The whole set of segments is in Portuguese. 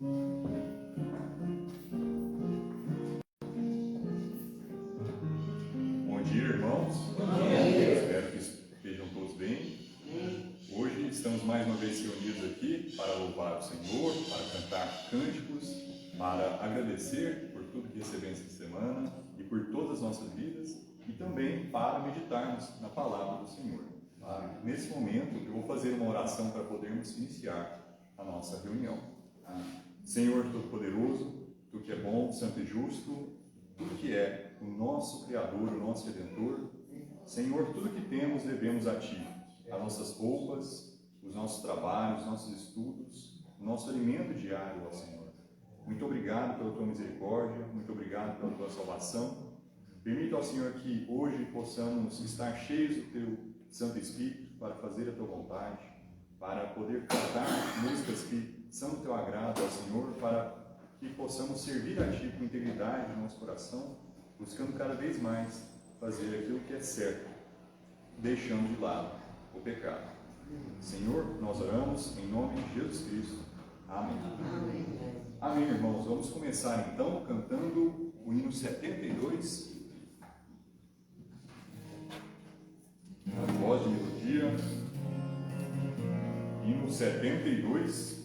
Bom dia, irmãos. Bom dia. Espero que estejam todos bem. Hoje estamos mais uma vez reunidos aqui para louvar o Senhor, para cantar cânticos, para agradecer por tudo que recebemos essa semana e por todas as nossas vidas e também para meditarmos na palavra do Senhor. Nesse momento, eu vou fazer uma oração para podermos iniciar a nossa reunião. Senhor Todo-Poderoso, Tu que é bom, santo e justo, Tu que é o nosso Criador, o nosso Redentor, Senhor, tudo que temos devemos a Ti, as nossas roupas, os nossos trabalhos, os nossos estudos, o nosso alimento diário, ó Senhor. Muito obrigado pela Tua misericórdia, muito obrigado pela Tua salvação. Permita, ó Senhor, que hoje possamos estar cheios do Teu Santo Espírito para fazer a Tua vontade, para poder cantar músicas que são do Teu agrado, ó Senhor, para que possamos servir a Ti com integridade no nosso coração, buscando cada vez mais fazer aquilo que é certo, deixando de lado o pecado. Senhor, nós oramos em nome de Jesus Cristo. Amém. Amém. Amém, irmãos. Vamos começar então cantando o hino 72. Na voz de melodia. Hino 72.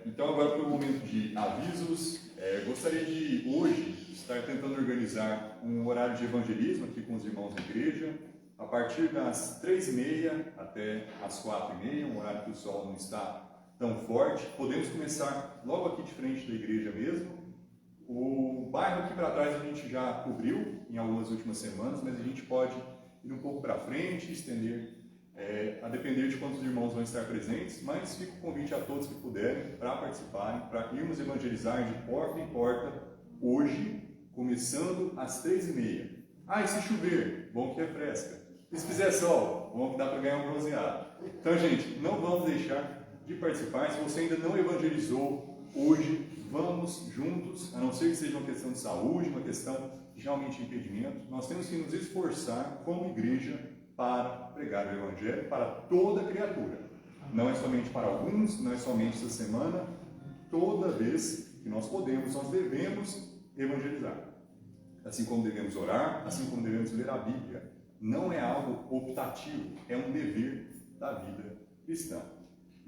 Então agora para o momento de avisos, gostaria de hoje estar tentando organizar um horário de evangelismo aqui com os irmãos da igreja, a partir das 3h30 até as 4h30, um horário que o sol não está tão forte. Podemos começar logo aqui de frente da igreja mesmo, para trás a gente já cobriu em algumas últimas semanas, mas a gente pode ir um pouco para frente, estender, a depender de quantos irmãos vão estar presentes, mas fica o convite a todos que puderem para participarem, para irmos evangelizar de porta em porta hoje, começando às 3h30. Ah, e se chover, bom que refresca. E se fizer sol, bom que dá para ganhar um bronzeado. Então, gente, não vamos deixar de participar. Se você ainda não evangelizou hoje, vamos juntos, a não ser que seja uma questão de saúde, uma questão de realmente impedimento, nós temos que nos esforçar como igreja para pregar o Evangelho para toda criatura. Não é somente para alguns, não é somente essa semana, toda vez que nós podemos, nós devemos evangelizar. Assim como devemos orar, assim como devemos ler a Bíblia. Não é algo optativo, é um dever da vida cristã.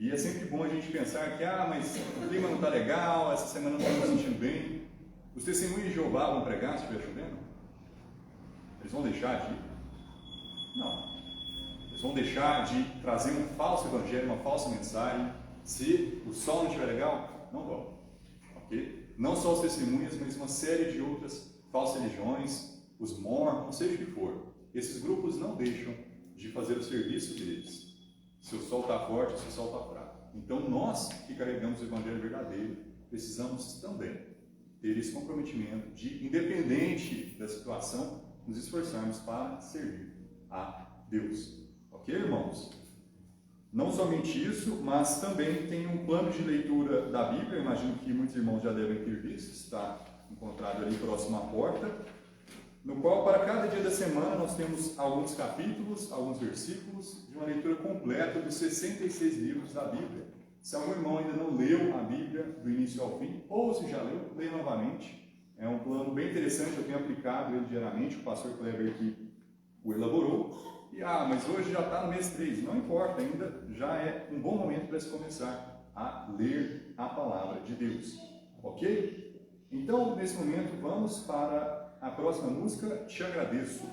E é sempre bom a gente pensar que, mas o clima não está legal, essa semana não estou me sentindo bem. Os testemunhos de Jeová vão pregar se estiver chovendo? Eles vão deixar de ir? Não. Eles vão deixar de trazer um falso evangelho, uma falsa mensagem, se o sol não estiver legal? Não vão. Ok? Não só os testemunhas, mas uma série de outras falsas religiões, os mormons, seja o que for. Esses grupos não deixam de fazer o serviço deles. Se o sol está forte, se o sol está fraco. Então nós que carregamos o evangelho verdadeiro, precisamos também ter esse comprometimento de, independente da situação, nos esforçarmos para servir a Deus. Ok, irmãos? Não somente isso, mas também tem um plano de leitura da Bíblia. Eu imagino que muitos irmãos já devem ter visto, está encontrado ali próximo à porta, no qual, para cada dia da semana, nós temos alguns capítulos, alguns versículos, de uma leitura completa dos 66 livros da Bíblia. Se algum irmão ainda não leu a Bíblia do início ao fim, ou se já leu, leia novamente. É um plano bem interessante, eu tenho aplicado ele diariamente, o pastor Kleber aqui o elaborou. E, mas hoje já está no mês 3, não importa, ainda já é um bom momento para se começar a ler a palavra de Deus. Ok? Então, nesse momento, vamos para a próxima música, Te Agradeço.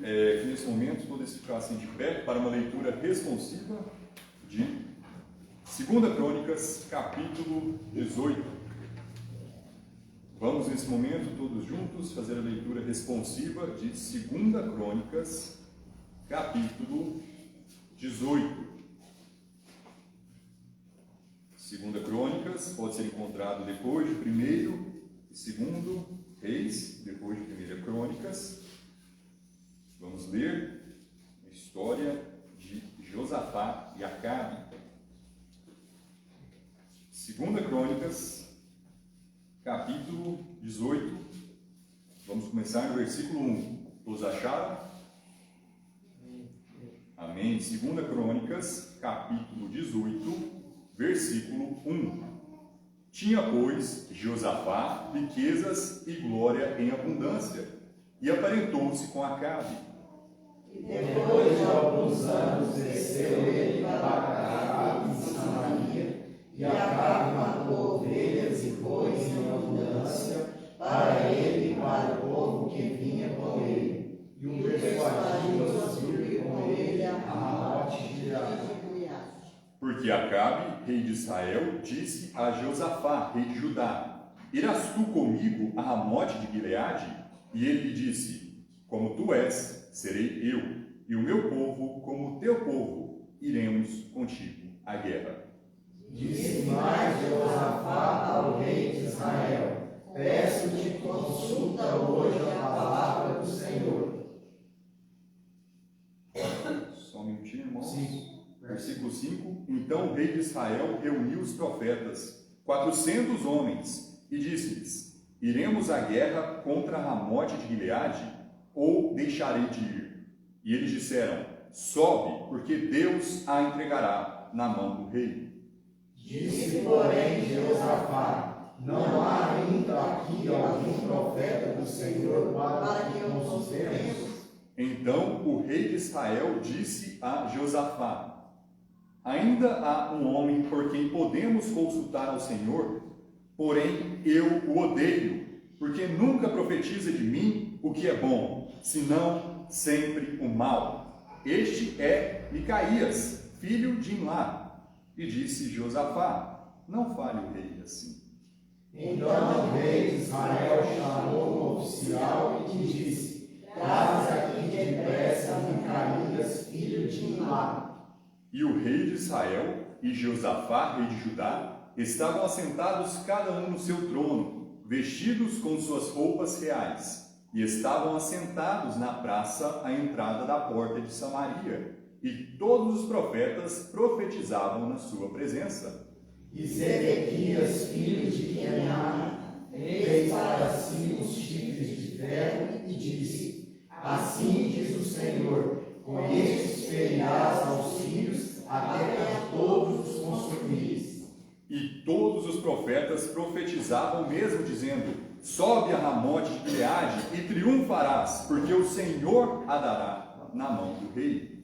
que nesse momento todos ficassem de pé para uma leitura responsiva de 2 Crônicas, capítulo 18. Vamos nesse momento todos juntos fazer a leitura responsiva de 2 Crônicas, capítulo 18. 2 Crônicas pode ser encontrado depois de 1º e 2º Reis, depois de 1ª Crônicas. Vamos ler a história de Josafá e Acabe. 2 Crônicas, capítulo 18. Vamos começar no versículo 1. Todos acharam? Amém. 2 Crônicas, capítulo 18, versículo 1. Tinha, pois, Josafá riquezas e glória em abundância, e aparentou-se com Acabe. E depois de alguns anos desceu ele para Acabe em Samaria, e Acabe matou ovelhas e bois em abundância, para ele e para o povo que vinha com ele, e o persuadiu a subir com ele a Ramote de Gileade. Porque Acabe, rei de Israel, disse a Josafá, rei de Judá: Irás tu comigo a Ramote de Gileade? E ele lhe disse: Como tu és, serei eu, e o meu povo como o teu povo, iremos contigo à guerra. Disse mais Josafá ao rei de Israel: Peço-te, consulta hoje a palavra do Senhor. Só um minutinho, irmãos. Sim. Versículo 5. Então o rei de Israel reuniu os profetas, 400 homens, e disse-lhes: Iremos à guerra contra Ramote de Gileade, ou deixarei de ir? E eles disseram: Sobe, porque Deus a entregará na mão do rei. Disse, porém, Josafá: Não há ainda aqui algum profeta do Senhor para que o consultemos? Então o rei de Israel disse a Josafá: Ainda há um homem por quem podemos consultar ao Senhor, porém eu o odeio, porque nunca profetiza de mim o que é bom, senão sempre o mal. Este é Micaías, filho de Imlá. E disse Josafá: Não fale o rei assim. Então o rei de Israel chamou o oficial e lhe disse: Traz aqui depressa Micaías, filho de Imlá. E o rei de Israel e Josafá, rei de Judá, estavam assentados cada um no seu trono, vestidos com suas roupas reais, e estavam assentados na praça à entrada da porta de Samaria, e todos os profetas profetizavam na sua presença. E Zedequias, filho de Kenaana, fez para si uns chifres de ferro e disse: Assim diz o Senhor: com estes ferirás aos sírios até a todos os consumires. E todos os profetas profetizavam mesmo, dizendo: Sobe a Ramote de Gileade e triunfarás, porque o Senhor a dará na mão do rei.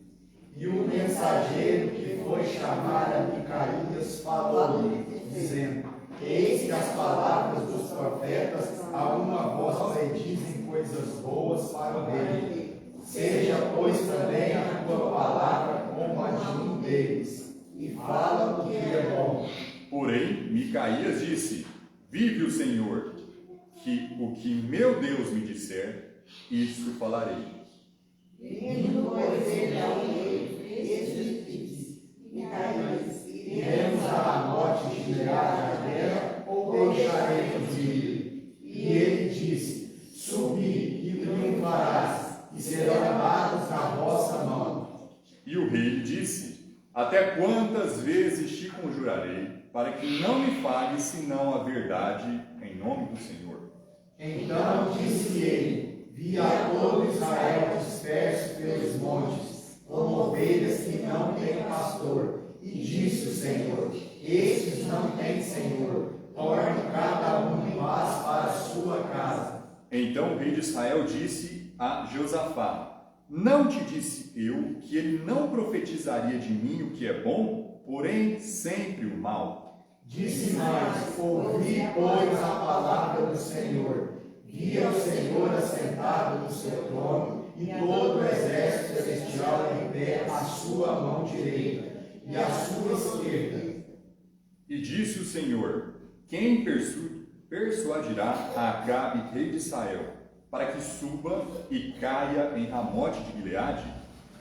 E o mensageiro que foi chamar a Micaías falou-lhe, dizendo: Eis que as palavras dos profetas a uma voz dizem coisas boas para o rei. Seja, pois, também a tua palavra como a de um deles, e fala o que é bom. Porém, Micaías disse: Vive o Senhor, que o que meu Deus me disser, isso falarei. Vindo, pois, ele ao rei, este disse: Micaías, iremos a Ramote de Gileade à guerra, ou deixaremos de ir? E ele disse: Subi e triunfarás, e serão dados na vossa mão. E o rei lhe disse: Até quantas vezes te conjurarei, para que não me fales senão a verdade, em nome do Senhor? Então disse ele: Vi a todo Israel disperso pelos montes, como ovelhas que não têm pastor. E disse o Senhor: Estes não têm Senhor, torne cada um em paz para a sua casa. Então o rei de Israel disse a Josafá: Não te disse eu que ele não profetizaria de mim o que é bom, porém sempre o mal? Disse mais: Ouvi, pois, a palavra do Senhor. Via o Senhor assentado no seu trono, e todo o exército celestial em pé à sua mão direita e à sua esquerda. E disse o Senhor: quem persuadirá a Acabe, rei de Israel, para que suba e caia em Ramote de Gileade?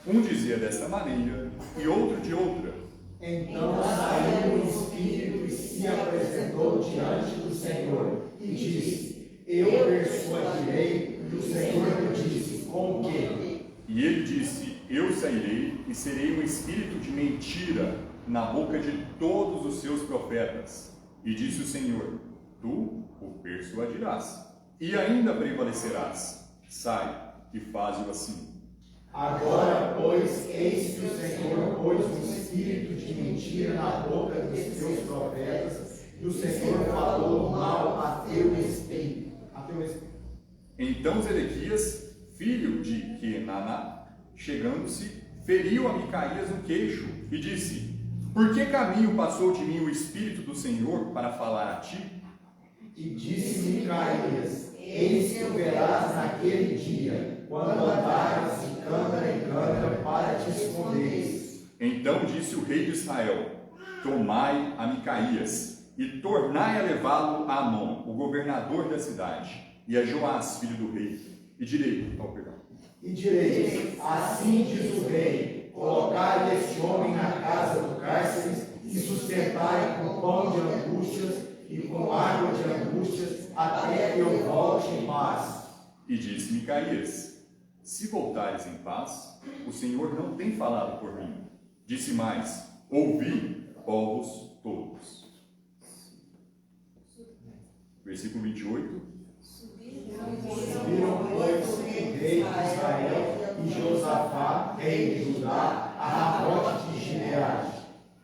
Um dizia desta maneira e outro de outra. Então saiu o Espírito e se apresentou diante do Senhor e disse: eu persuadirei. E o Senhor lhe disse: com o quê? E ele disse: eu sairei e serei um espírito de mentira na boca de todos os seus profetas. E disse o Senhor: tu o persuadirás, e ainda prevalecerás. Sai e faze-o assim. Agora, pois, eis que o Senhor pôs um espírito de mentira na boca dos teus profetas, e o Senhor falou mal a teu espírito. Então Zedequias, filho de Kenaná, chegando-se, feriu a Micaías no queixo e disse: por que caminho passou de mim o Espírito do Senhor para falar a ti? E disse Micaías: eis que o verás naquele dia, quando andares de câmara em câmara para te esconderes. Então disse o rei de Israel: tomai a Micaías e tornai a levá-lo a Amon, o governador da cidade, e a Joás, filho do rei, e direis, assim diz o rei: colocai este homem na casa do cárcere e sustentai com pão de angústias e com água de angústias, até que eu volte em paz. E disse Micaías: se voltares em paz, o Senhor não tem falado por mim. Disse mais: ouvi, povos todos. Versículo 28. Subiram, pois, o rei de Israel e Josafá, rei de Judá, a Ramote de Gileade.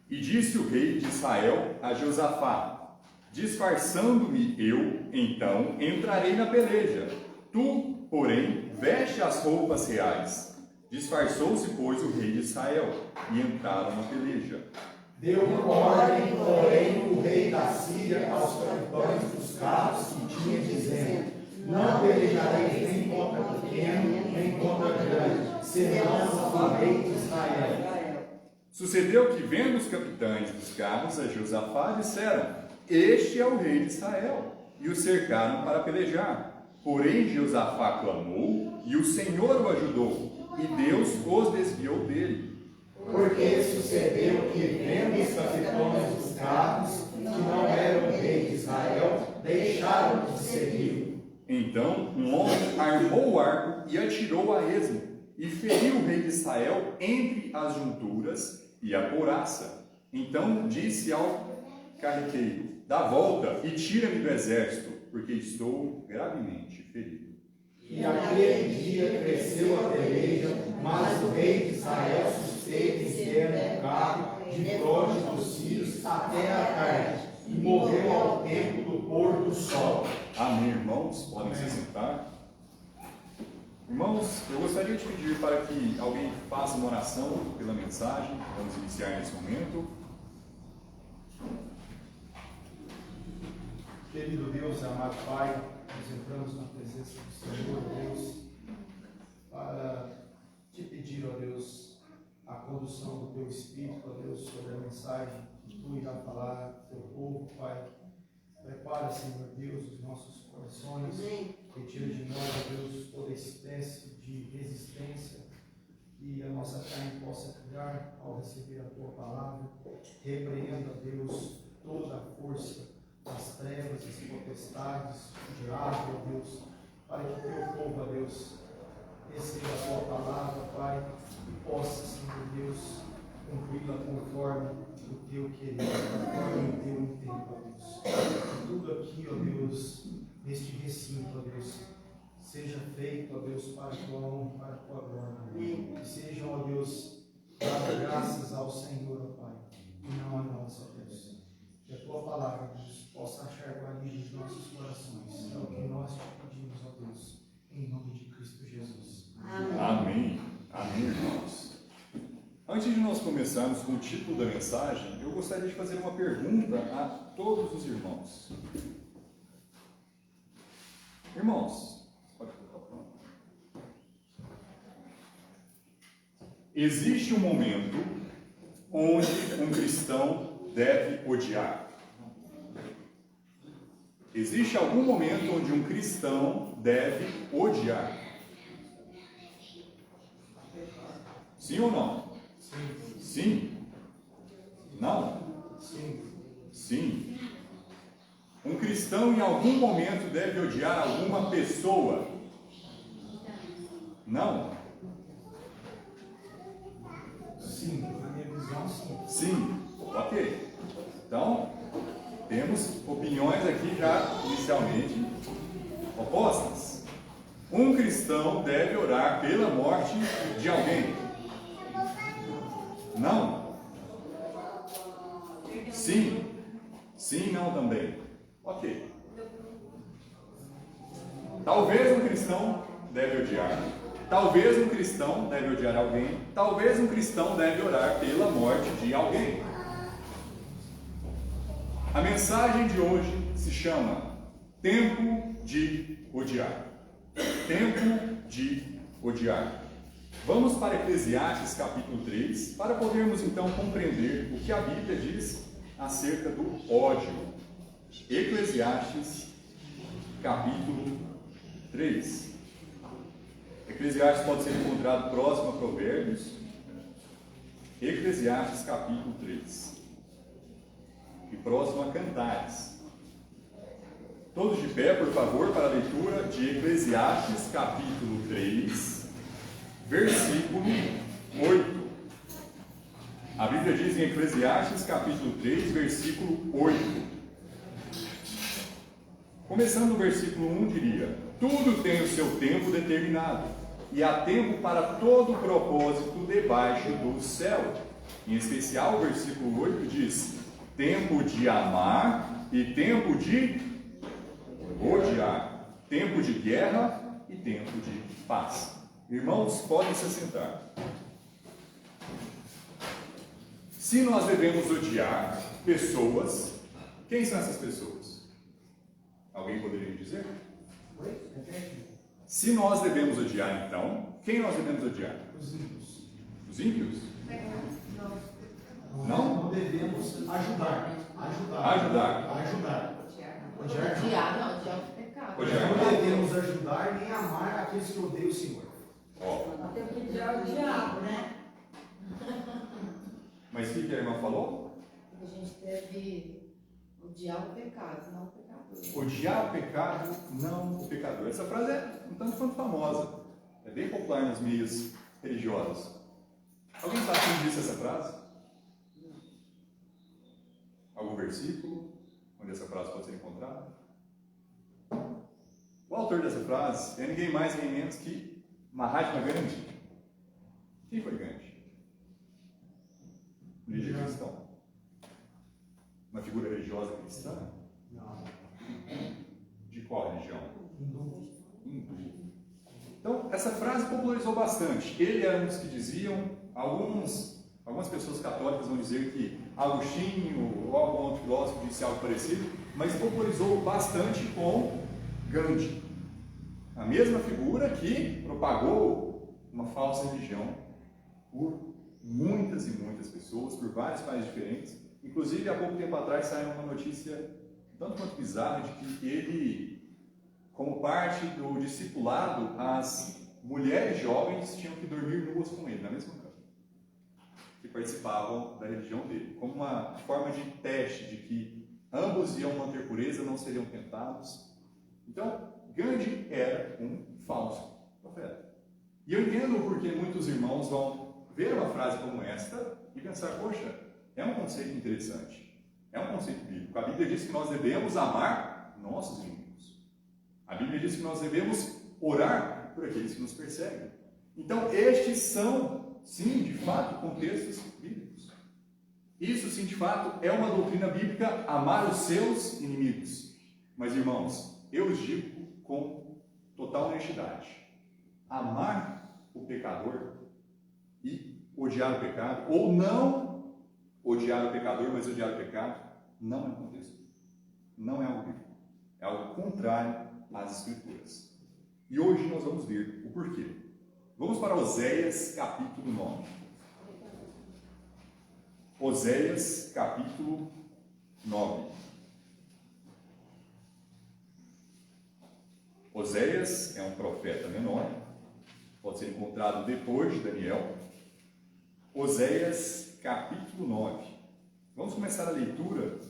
E disse o rei de Israel a Josafá: disfarçando-me eu, então entrarei na peleja. Tu, porém, veste as roupas reais. Disfarçou-se, pois, o rei de Israel, e entraram na peleja. Deu ordem, porém, o rei da Síria aos capitães dos carros que tinha, dizendo: não pelejareis nem contra pequeno, nem contra grande, senão o rei de Israel. Sucedeu que, vendo os capitães dos carros a Josafá, disseram: este é o rei de Israel, e o cercaram para pelejar. Porém Josafá clamou, e o Senhor o ajudou, e Deus os desviou dele. Porque sucedeu que, vendo os capitães dos carros, que não eram o rei de Israel, deixaram de segui-lo. Então um homem armou o arco e atirou a esmo, e feriu o rei de Israel entre as junturas e a couraça. Então disse ao carreteiro: dá volta e tira-me do exército, porque estou gravemente ferido. E aquele dia cresceu a peleja, mas o rei de Israel susteve em pé no carro, de fronte dos sírios até a tarde, e morreu ao tempo do pôr do sol. Amém, irmãos? Podem se sentar. Irmãos, eu gostaria de pedir para que alguém faça uma oração pela mensagem. Vamos iniciar nesse momento. Querido Deus, amado Pai, nós entramos na presença do Senhor, Deus, para te pedir, ó Deus, a condução do Teu Espírito, ó Deus, sobre a mensagem que Tu irá falar ao Teu povo, Pai. Prepara, Senhor Deus, os nossos corações, retira de nós, ó Deus, toda espécie de resistência que a nossa carne possa criar ao receber a Tua palavra. Repreenda, Deus, toda a força das trevas, das potestades, do diabo, ó Deus, para que o Teu povo, ó Deus, receba a Tua palavra, Pai, e possa, Senhor Deus, cumpri-la conforme o Teu querer, conforme o Teu intento, ó Deus. Que tudo aqui, ó Deus, neste recinto, ó Deus, seja feito, ó Deus, para a Tua honra, para a Tua glória. Que sejam, ó Deus, dadas graças ao Senhor, ó Pai, e não a nós, ó Deus. Que a Tua palavra, Deus, possa achar guarida nos nossos corações. É o que nós te pedimos, ó Deus, em nome de Cristo Jesus. Amém. Amém, irmãos. Antes de nós começarmos com o título da mensagem, eu gostaria de fazer uma pergunta a todos os irmãos. Irmãos, pode colocar o pronto. Existe um momento onde um cristão deve odiar. Existe algum momento onde um cristão deve odiar? Sim ou não? Sim? Não? Sim. Um cristão em algum momento deve odiar alguma pessoa? Não? Sim, na minha visão, sim. Sim. Ok. Então, temos opiniões aqui já inicialmente opostas. Um cristão deve orar pela morte de alguém? Não? Sim? Sim, não também. Ok. Talvez um cristão deve odiar. Talvez um cristão deve odiar alguém. Talvez um cristão deve orar pela morte de alguém. A mensagem de hoje se chama Tempo de Odiar. Tempo de Odiar. Vamos para Eclesiastes capítulo 3, para podermos então compreender o que a Bíblia diz acerca do ódio. Eclesiastes capítulo 3. Eclesiastes pode ser encontrado próximo a Provérbios. Eclesiastes capítulo 3. E próximo a Cantares. Todos de pé, por favor, para a leitura de Eclesiastes capítulo 3, versículo 8. A Bíblia diz em Eclesiastes capítulo 3, versículo 8. Começando no versículo 1, diria: tudo tem o seu tempo determinado, e há tempo para todo propósito debaixo do céu. Em especial, o versículo 8 diz: tempo de amar e tempo de odiar, tempo de guerra e tempo de paz. Irmãos, podem se assentar. Se nós devemos odiar pessoas, quem são essas pessoas? Alguém poderia me dizer? Se nós devemos odiar, então, quem nós devemos odiar? Os ímpios. Os ímpios? Não? Não devemos ajudar. Odiar não, odiar é um pecado. Não devemos ajudar nem amar aqueles que odeiam o Senhor. Nós temos que odiar o diabo, né? Mas o que a irmã falou? A gente deve odiar o pecado, não o pecador. Odiar o pecado, não o pecador. Essa frase é um tanto quanto famosa. É bem popular nos meios religiosos. Alguém sabe quem disse essa frase? Algum versículo onde essa frase pode ser encontrada? O autor dessa frase é ninguém mais nem menos que Mahatma Gandhi. Quem foi Gandhi? Um líder cristão. Uma figura religiosa cristã? Não. De qual religião? Hindu. Hindu. Então, essa frase popularizou bastante. Ele era um dos que diziam, algumas pessoas católicas vão dizer que Agostinho ou algum outro filósofo disse algo parecido, mas popularizou bastante com Gandhi. A mesma figura que propagou uma falsa religião por muitas e muitas pessoas, por vários países diferentes. Inclusive, há pouco tempo atrás saiu uma notícia tanto quanto bizarra de que ele, como parte do discipulado, as mulheres jovens tinham que dormir nuas com ele, na mesma cama, que participavam da religião dele, como uma forma de teste de que ambos iam manter pureza, não seriam tentados. Então, Gandhi era um falso profeta. E eu entendo porque muitos irmãos vão ver uma frase como esta e pensar, poxa, é um conceito interessante, é um conceito bíblico. A Bíblia diz que nós devemos amar nossos inimigos. A Bíblia diz que nós devemos orar por aqueles que nos perseguem. Então, estes são, sim, de fato, contextos bíblicos. Isso, sim, de fato, é uma doutrina bíblica, amar os seus inimigos. Mas, irmãos, eu os digo com total honestidade: amar o pecador e odiar o pecado, ou não odiar o pecador, mas odiar o pecado, não é um contexto. Não é algo bíblico. É algo contrário às Escrituras. E hoje nós vamos ver o porquê. Vamos para Oséias capítulo 9. Oséias, capítulo 9. Oséias é um profeta menor, pode ser encontrado depois de Daniel. Oséias, capítulo 9. Vamos começar a leitura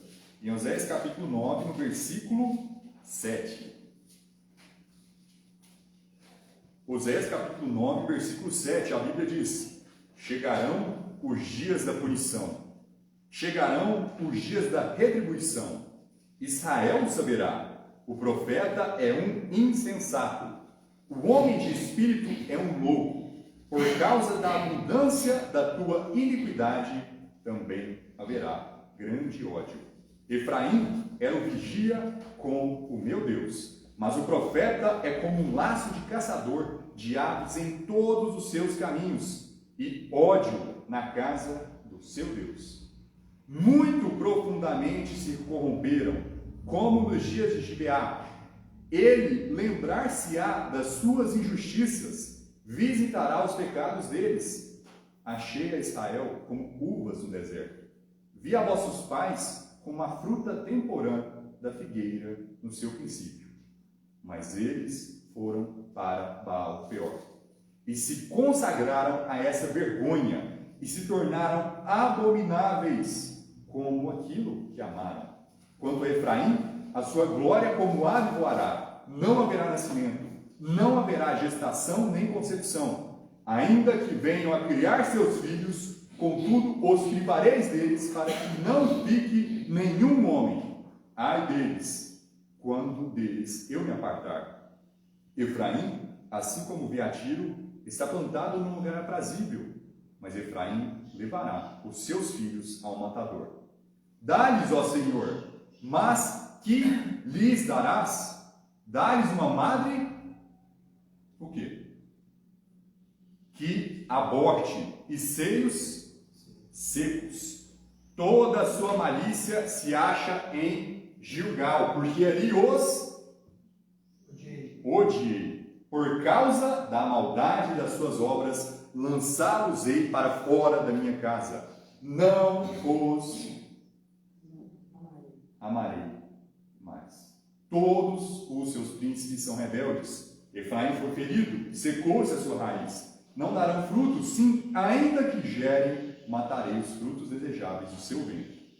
em Oséias, capítulo 9, no versículo 7. Oséias, capítulo 9, versículo 7, a Bíblia diz: chegarão os dias da punição, chegarão os dias da retribuição. Israel saberá, o profeta é um insensato, o homem de espírito é um louco. Por causa da abundância da tua iniquidade, também haverá grande ódio. Efraim era o vigia com o meu Deus, mas o profeta é como um laço de caçador de aves em todos os seus caminhos, e ódio na casa do seu Deus. Muito profundamente se corromperam, como nos dias de Gibeá. Ele lembrar-se-á das suas injustiças, visitará os pecados deles. Achei a Israel como uvas no deserto. Vi a vossos pais como a fruta temporã da figueira no seu princípio. Mas eles foram para Baal-peor e se consagraram a essa vergonha e se tornaram abomináveis como aquilo que amaram. Quanto a Efraim, a sua glória como ave voará, não haverá nascimento, não haverá gestação nem concepção, ainda que venham a criar seus filhos, contudo os privareis deles, para que não fique nenhum homem. Ai deles, quando deles eu me apartar. Efraim, assim como Beatiro, está plantado num lugar aprazível, mas Efraim levará os seus filhos ao matador. Dá-lhes, ó Senhor, mas que lhes darás? Dá-lhes uma madre, o quê? Que aborte, e seios secos. Toda a sua malícia se acha em Gilgal, porque ali os odiei. Por causa da maldade das suas obras, lançá-los-ei para fora da minha casa. Não os amarei mais. Todos os seus príncipes são rebeldes. Efraim foi ferido, secou-se a sua raiz. Não darão frutos, sim, ainda que gerem, matarei os frutos desejáveis do seu ventre.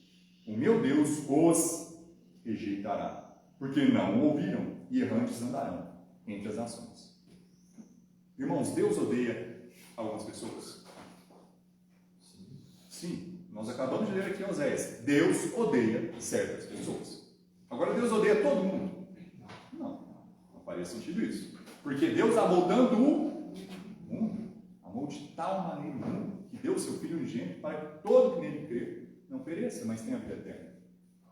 O meu Deus os rejeitará, porque não o ouviram, e errantes andarão entre as nações. Irmãos, Deus odeia algumas pessoas? Sim, nós acabamos de ler aqui em Oséias. Deus odeia certas pessoas. Agora, Deus odeia todo mundo? Não faria sentido isso. Porque Deus amou tanto o mundo, amou de tal maneira o mundo, que deu o seu Filho unigênito para que todo que nele crê não pereça, mas tenha vida eterna.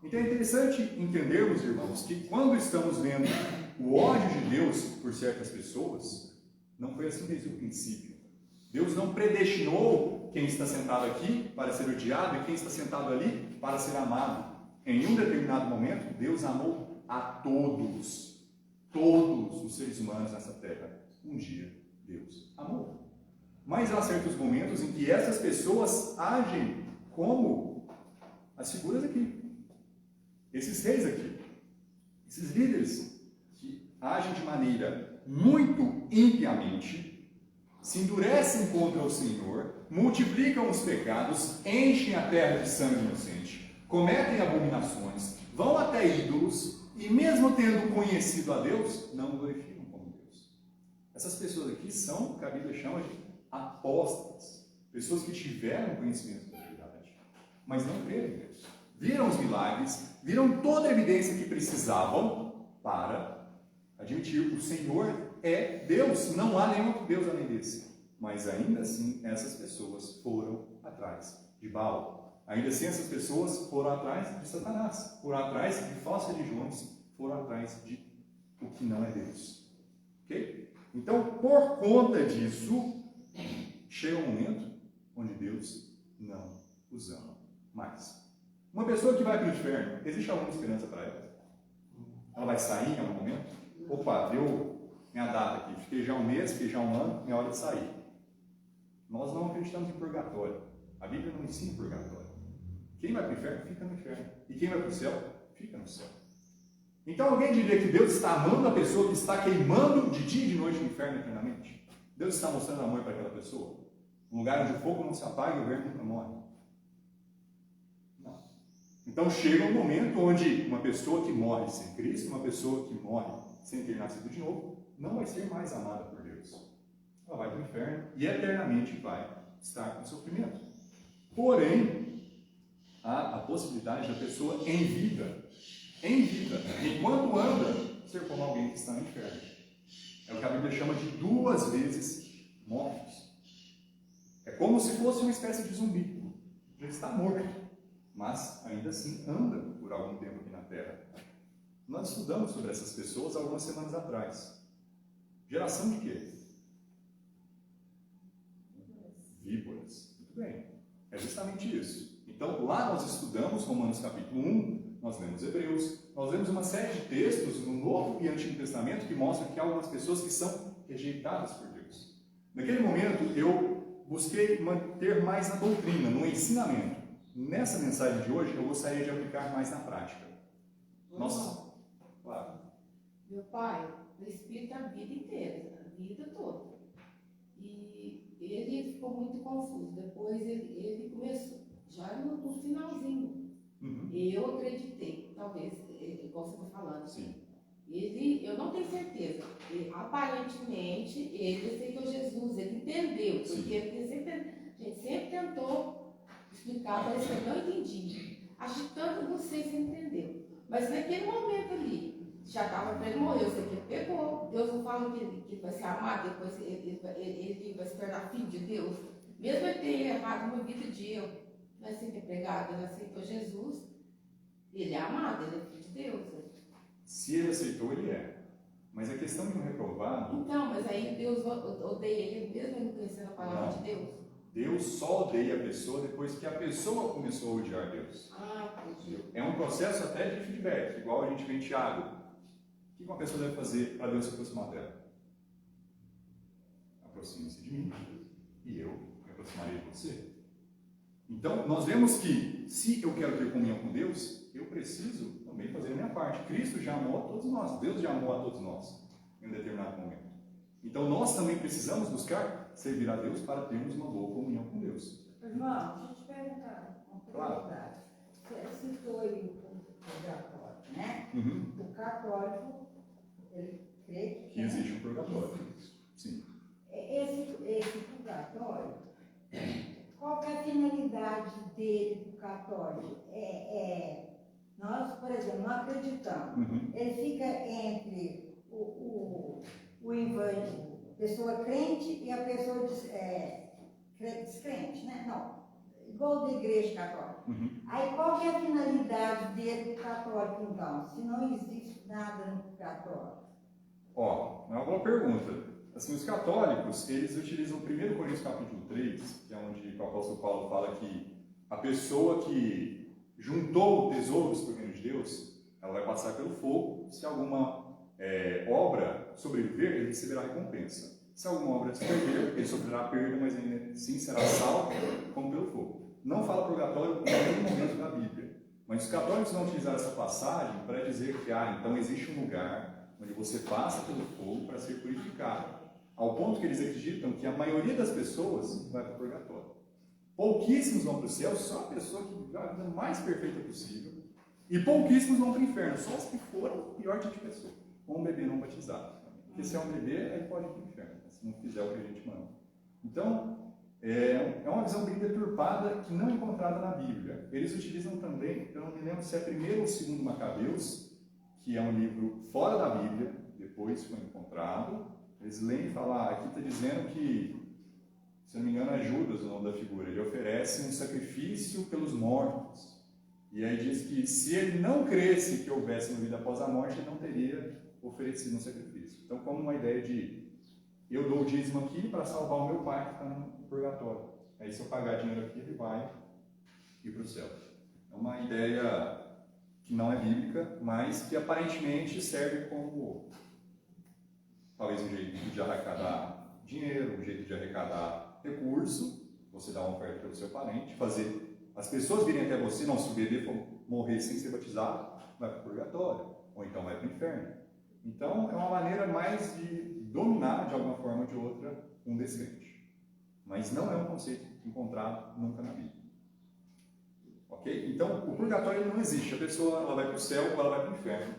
Então é interessante entendermos, irmãos, que quando estamos vendo o ódio de Deus por certas pessoas, não foi assim desde o princípio. Deus não predestinou quem está sentado aqui para ser odiado e quem está sentado ali para ser amado. Em um determinado momento, Deus amou a todos os seres humanos nessa terra. Um dia, Deus amou. Mas há certos momentos em que essas pessoas agem como as figuras aqui. Esses reis aqui, esses líderes que agem de maneira muito impiamente, se endurecem contra o Senhor, multiplicam os pecados, enchem a terra de sangue inocente, cometem abominações, vão até ídolos e mesmo tendo conhecido a Deus, não glorificam como Deus. Essas pessoas aqui são o que a Bíblia chama de apóstatas, pessoas que tiveram conhecimento da verdade, mas não creram em Deus. Viram os milagres, viram toda a evidência que precisavam para admitir que o Senhor é Deus, não há nenhum outro Deus além desse. Mas ainda assim, essas pessoas foram atrás de Baal. Ainda assim, essas pessoas foram atrás de Satanás, foram atrás de falsas religiões, foram atrás de o que não é Deus. Ok? Então, por conta disso, chega um momento onde Deus não os ama mais. Uma pessoa que vai para o inferno, existe alguma esperança para ela? Ela vai sair em algum momento? Opa, deu minha data aqui, fiquei já um mês, fiquei já um ano, é hora de sair. Nós não acreditamos em purgatório. A Bíblia não ensina purgatório. Quem vai para o inferno, fica no inferno. E quem vai para o céu, fica no céu. Então alguém diria que Deus está amando a pessoa que está queimando de dia e de noite no inferno eternamente? Deus está mostrando amor para aquela pessoa? Um lugar onde o fogo não se apaga e o verme nunca morre? Não. Então chega um momento onde uma pessoa que morre sem Cristo, uma pessoa que morre sem ter nascido de novo, não vai ser mais amada por Deus. Ela vai para o inferno e eternamente vai estar com sofrimento. Porém, há a possibilidade da pessoa em vida, enquanto anda, ser como alguém que está no inferno. É o que a Bíblia chama de 2 vezes mortos. É como se fosse uma espécie de zumbi. Já está morto, mas ainda assim anda por algum tempo aqui na Terra. Nós estudamos sobre essas pessoas algumas semanas atrás. Geração de quê? Víboras. Muito bem. É justamente isso. Então, lá nós estudamos Romanos capítulo 1, nós lemos Hebreus, nós lemos uma série de textos no Novo e Antigo Testamento que mostram que há algumas pessoas que são rejeitadas por Deus. Naquele momento, eu busquei manter mais na doutrina, no ensinamento. Nessa mensagem de hoje, eu gostaria de aplicar mais na prática. Nossa, claro. Meu pai, o Espírito a vida inteira, a vida toda. E ele ficou muito confuso. Depois ele começou, já no finalzinho. Eu acreditei, talvez, igual você está falando. Sim. Eu não tenho certeza. Aparentemente, ele aceitou Jesus, ele entendeu. Porque a gente sempre tentou explicar, mas eu não entendi. Agitando você, você entendeu. Mas naquele momento ali, já estava para ele morrer, você que ele pegou. Deus não fala que ele vai ser amado, depois ele vai se tornar filho de Deus. Mesmo ele ter errado uma vida de erro, vai ser empregado, ele aceitou Jesus, ele é amado, ele é filho de Deus. Se ele aceitou, ele é. Mas a questão de um reprovado... Então, mas aí Deus odeia ele, mesmo ele conhecendo a palavra de Deus? Deus só odeia a pessoa depois que a pessoa começou a odiar Deus. Entendi. É um processo até de feedback, igual a gente vê em Tiago. O que uma pessoa deve fazer para Deus se aproximar dela? Aproxime-se de mim e eu me aproximarei de você. Então, nós vemos que, se eu quero ter comunhão com Deus, eu preciso também fazer a minha parte. Cristo já amou a todos nós, Deus já amou a todos nós, em um determinado momento. Então, nós também precisamos buscar servir a Deus para termos uma boa comunhão com Deus. Irmão, deixa eu te perguntar uma curiosidade. Você citou aí o purgatório, né? O católico, ele crê Que existe um purgatório. Sim. Esse purgatório, qual que é a finalidade dele do católico? Nós, por exemplo, não acreditamos. Ele fica entre a pessoa crente e a pessoa descrente, né? Não, igual da igreja católica. Aí qual que é a finalidade dele do católico, então? Se não existe nada no purgatório? Ó, é uma boa pergunta. Assim, os católicos, eles utilizam 1 Coríntios capítulo 3, que é onde o apóstolo Paulo fala que a pessoa que juntou tesouros para o reino de Deus, ela vai passar pelo fogo. Se alguma obra sobreviver, ele receberá recompensa. Se alguma obra se perder, ele sofrerá perda, mas ainda assim será salvo como pelo fogo. Não fala purgatório em nenhum momento da Bíblia. Mas os católicos vão utilizar essa passagem para dizer que, então existe um lugar onde você passa pelo fogo para ser purificado. Ao ponto que eles acreditam que a maioria das pessoas vai para o purgatório. Pouquíssimos vão para o céu, só a pessoa que vive a vida mais perfeita possível. E pouquíssimos vão para o inferno, só os que foram o pior tipo de pessoa. Ou um bebê não batizado. Porque se é um bebê, aí pode ir para o inferno, se não fizer o que a gente manda. Então, é uma visão bem deturpada que não é encontrada na Bíblia. Eles utilizam também, eu não me lembro se é 1º ou 2º Macabeus, que é um livro fora da Bíblia, depois foi encontrado. Eles leem e falam, aqui está dizendo que, se não me engano, é Judas o nome da figura, ele oferece um sacrifício pelos mortos. E aí diz que se ele não cresce que houvesse uma vida após a morte, ele não teria oferecido um sacrifício. Então, como uma ideia de, eu dou o dízimo aqui para salvar o meu pai que está no purgatório. Aí se eu pagar dinheiro aqui, ele vai ir para o céu. É uma ideia que não é bíblica, mas que aparentemente serve como talvez um jeito de arrecadar dinheiro, um jeito de arrecadar recurso, você dá uma oferta pelo seu parente, fazer As pessoas virem até você, não, se o bebê for morrer sem ser batizado, vai para o purgatório, ou então vai para o inferno. Então, é uma maneira mais de dominar, de alguma forma ou de outra, um descrente. Mas não é um conceito encontrado nunca na Bíblia. Ok? Então, o purgatório não existe. A pessoa ela vai para o céu ou ela vai para o inferno.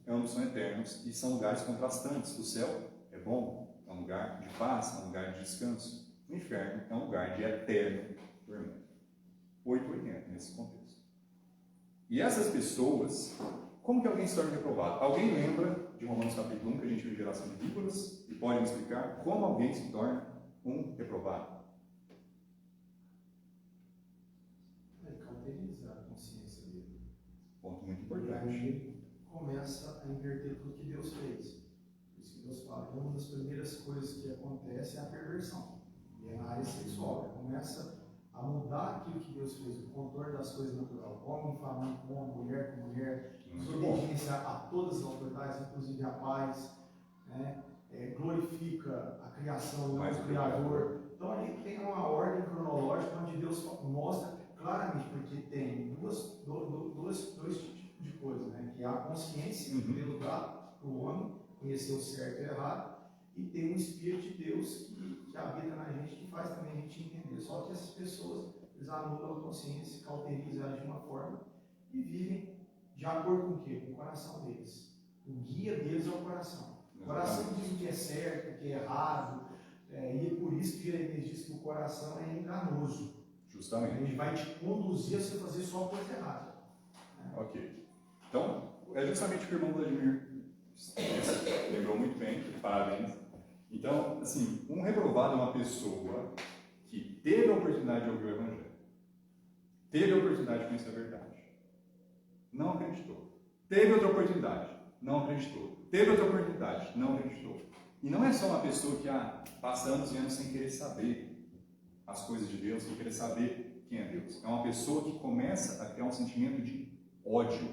Ambos são eternos e são lugares contrastantes. O céu é bom, é um lugar de paz, é um lugar de descanso. O inferno é um lugar de eterno tormento. 880 nesse contexto. E essas pessoas, como que alguém se torna reprovado? Alguém lembra de Romanos capítulo 1, que a gente viu geração de víboras, e pode me explicar como alguém se torna um reprovado? Cauteriza a consciência dele. Ponto muito E importante. aí começa a inverter tudo que Deus fez. Por isso que Deus fala que uma das primeiras coisas que acontece é a perversão. E é na área sexual. Ele começa a mudar aquilo que Deus fez, o contorno das coisas naturais. Homem com homem, mulher com mulher, obediência a todas as autoridades, inclusive a paz, né? Glorifica a criação, não o Criador. Então ali tem uma ordem cronológica onde Deus mostra claramente, porque tem dois tipos de coisa, né? Que é a consciência que Deus dá para o homem, conhecer o certo e o errado, e tem um Espírito de Deus que habita na gente, que faz também a gente entender. Só que essas pessoas, eles anulam a consciência, cauterizam ela de uma forma e vivem de acordo com o quê? Com o coração deles. O guia deles é o coração. O coração diz o que é certo, o que é errado, e é por isso que Jeremias diz que o coração é enganoso. Justamente. Ele vai te conduzir a você fazer só a coisa errada. Ok. Então, é justamente o que o irmão Vladimir lembrou muito bem, parabéns. Então, assim, um reprovado é uma pessoa que teve a oportunidade de ouvir o Evangelho, teve a oportunidade de conhecer a verdade, não acreditou. Teve outra oportunidade, não acreditou. Teve outra oportunidade, não acreditou. E não é só uma pessoa que passa anos e anos sem querer saber as coisas de Deus, sem querer saber quem é Deus. É uma pessoa que começa a criar um sentimento de ódio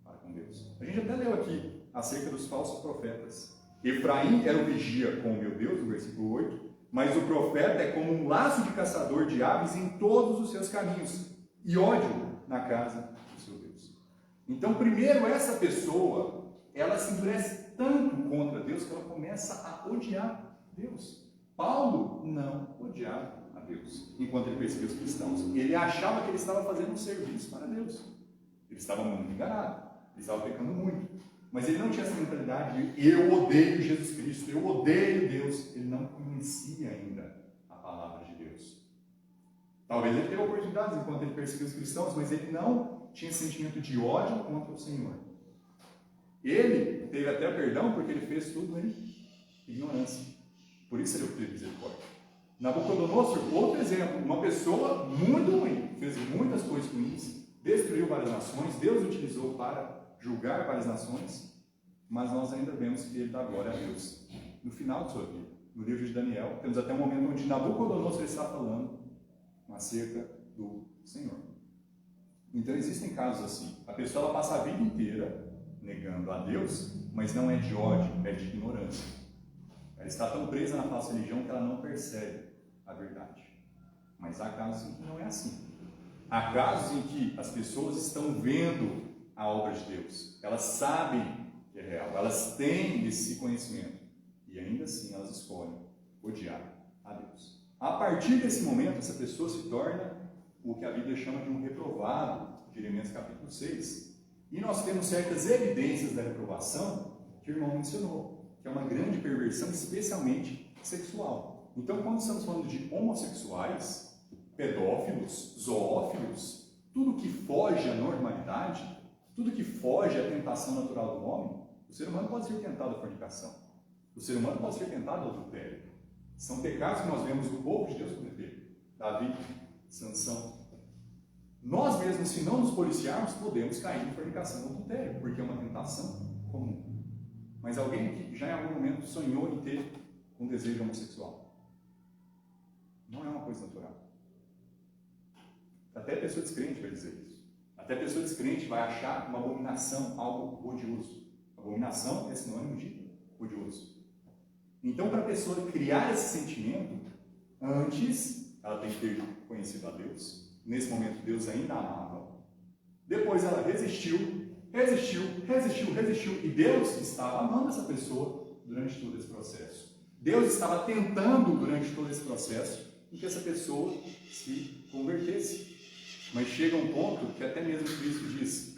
para com Deus. A gente até leu aqui acerca dos falsos profetas. Efraim era o vigia com o meu Deus, no versículo 8, mas o profeta é como um laço de caçador de aves em todos os seus caminhos, e ódio na casa do seu Deus. Então, primeiro, essa pessoa, ela se endurece tanto contra Deus que ela começa a odiar Deus. Paulo não odiava a Deus enquanto ele perseguia os cristãos. Ele achava que ele estava fazendo um serviço para Deus. Ele estava muito enganado, ele estava pecando muito. Mas ele não tinha essa mentalidade de eu odeio Jesus Cristo, eu odeio Deus. Ele não conhecia ainda a palavra de Deus. Talvez ele teve oportunidades enquanto ele perseguia os cristãos, mas ele não tinha sentimento de ódio contra o Senhor. Ele teve até perdão porque ele fez tudo em ignorância. Por isso ele obteve misericórdia. Nabucodonosor, outro exemplo, uma pessoa muito ruim, fez muitas coisas ruins, destruiu várias nações, Deus o utilizou para julgar várias nações, mas nós ainda vemos que ele dá glória a Deus. No final de sua vida, no livro de Daniel, temos até um momento onde Nabucodonosor está falando acerca do Senhor. Então existem casos assim. A pessoa ela passa a vida inteira negando a Deus, mas não é de ódio, é de ignorância. Ela está tão presa na falsa religião que ela não percebe a verdade. Mas há casos em que não é assim. Há casos em que as pessoas estão vendo a obra de Deus. Elas sabem que é real. Elas têm esse conhecimento. E ainda assim elas escolhem odiar a Deus. A partir desse momento, essa pessoa se torna o que a Bíblia chama de um reprovado, Jeremias capítulo 6. E nós temos certas evidências da reprovação que o irmão mencionou, que é uma grande perversão, especialmente sexual. Então, quando estamos falando de homossexuais, pedófilos, zoófilos, tudo que foge à normalidade, tudo que foge à tentação natural do homem, o ser humano pode ser tentado à fornicação. O ser humano pode ser tentado ao adultério. São pecados que nós vemos do povo de Deus cometer. Davi, Sansão. Nós mesmos, se não nos policiarmos, podemos cair em fornicação ou adultério, porque é uma tentação comum. Mas alguém que já em algum momento sonhou em ter um desejo homossexual, não é uma coisa natural. Até a pessoa descrente vai dizer isso. Até a pessoa descrente vai achar uma abominação, algo odioso. Abominação é sinônimo de odioso. Então, para a pessoa criar esse sentimento, antes ela tem que ter conhecido a Deus, nesse momento Deus ainda amava. Depois ela resistiu, e Deus estava amando essa pessoa durante todo esse processo. Deus estava tentando durante todo esse processo em que essa pessoa se convertesse. Mas chega um ponto que até mesmo Cristo diz: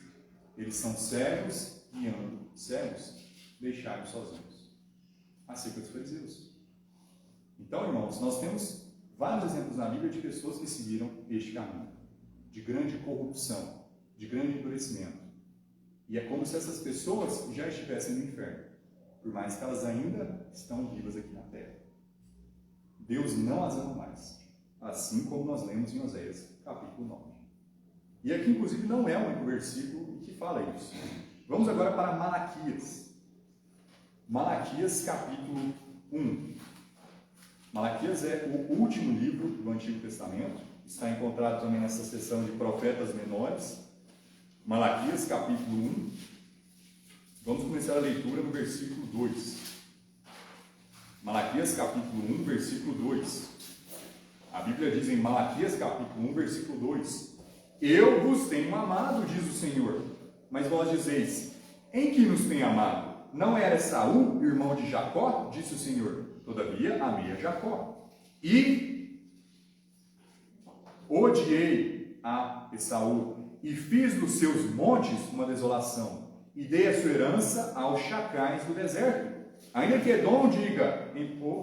eles são cegos guiando cegos, deixai-os sozinhos. Assim foi os fariseus. Então, irmãos, nós temos vários exemplos na Bíblia de pessoas que seguiram este caminho, de grande corrupção, de grande endurecimento. E é como se essas pessoas já estivessem no inferno, por mais que elas ainda estão vivas aqui na terra. Deus não as ama mais, assim como nós lemos em Oséias, capítulo 9. E aqui, inclusive, não é o único versículo que fala isso. Vamos agora para Malaquias. Malaquias, capítulo 1. Malaquias é o último livro do Antigo Testamento. Está encontrado também nessa seção de profetas menores. Malaquias, capítulo 1. Vamos começar a leitura no versículo 2. Malaquias, capítulo 1, versículo 2. A Bíblia diz em Malaquias, capítulo 1, versículo 2: Eu vos tenho amado, diz o Senhor. Mas vós dizeis: em que nos tem amado? Não era Esaú, irmão de Jacó? Disse o Senhor. Todavia amei a Jacó. E odiei a Esaú, e fiz dos seus montes uma desolação, e dei a sua herança aos chacais do deserto. Ainda que Edom diga: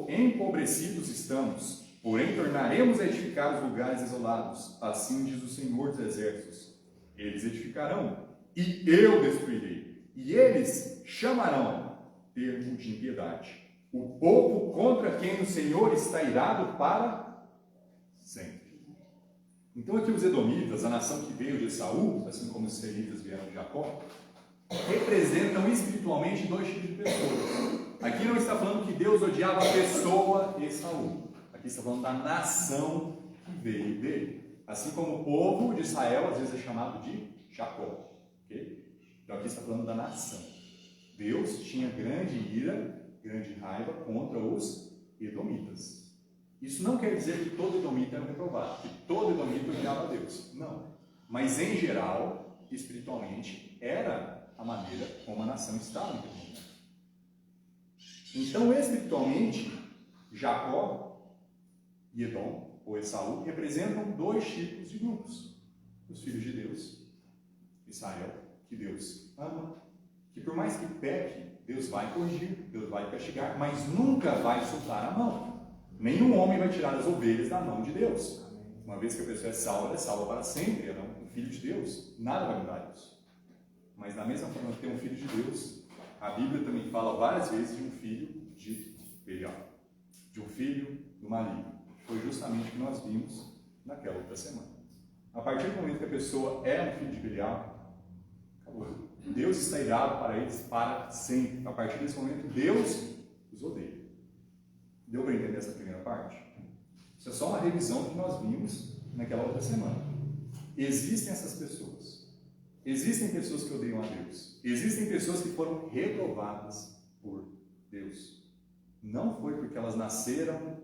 empobrecidos estamos, porém tornaremos a edificar os lugares desolados. Assim diz o Senhor dos Exércitos: eles edificarão, e eu destruirei, e eles chamarão termo de impiedade. O povo contra quem o Senhor está irado para sempre. Então aqui os edomitas, a nação que veio de Esaú, assim como os seiritas vieram de Jacó, representam espiritualmente dois tipos de pessoas. Aqui não está falando que Deus odiava a pessoa Esaú. Aqui está falando da nação que veio dele. Assim como o povo de Israel às vezes é chamado de Jacó. Okay? Então aqui está falando da nação. Deus tinha grande ira, grande raiva contra os edomitas. Isso não quer dizer que todo edomita era um reprovado, que todo edomita odiava a Deus. Não. Mas em geral, espiritualmente, era a maneira como a nação estava naquele momento. Então, espiritualmente, Jacó e Edom, ou Esaú, representam dois tipos de grupos. Os filhos de Deus, Israel, que Deus ama, que por mais que peque, Deus vai corrigir, Deus vai castigar, mas nunca vai soltar a mão. Nenhum homem vai tirar as ovelhas da mão de Deus. Uma vez que a pessoa é salva para sempre, ela é um filho de Deus, nada vai mudar isso. Mas da mesma forma que tem um filho de Deus, a Bíblia também fala várias vezes de um filho de Belial, de um filho do maligno. Foi justamente o que nós vimos naquela outra semana. A partir do momento que a pessoa é um filho de Belial, acabou. Deus está irado para eles para sempre. A partir desse momento, Deus os odeia. Deu para entender essa primeira parte? Isso é só uma revisão do que nós vimos naquela outra semana. Existem essas pessoas. Existem pessoas que odeiam a Deus. Existem pessoas que foram reprovadas por Deus. Não foi porque elas nasceram,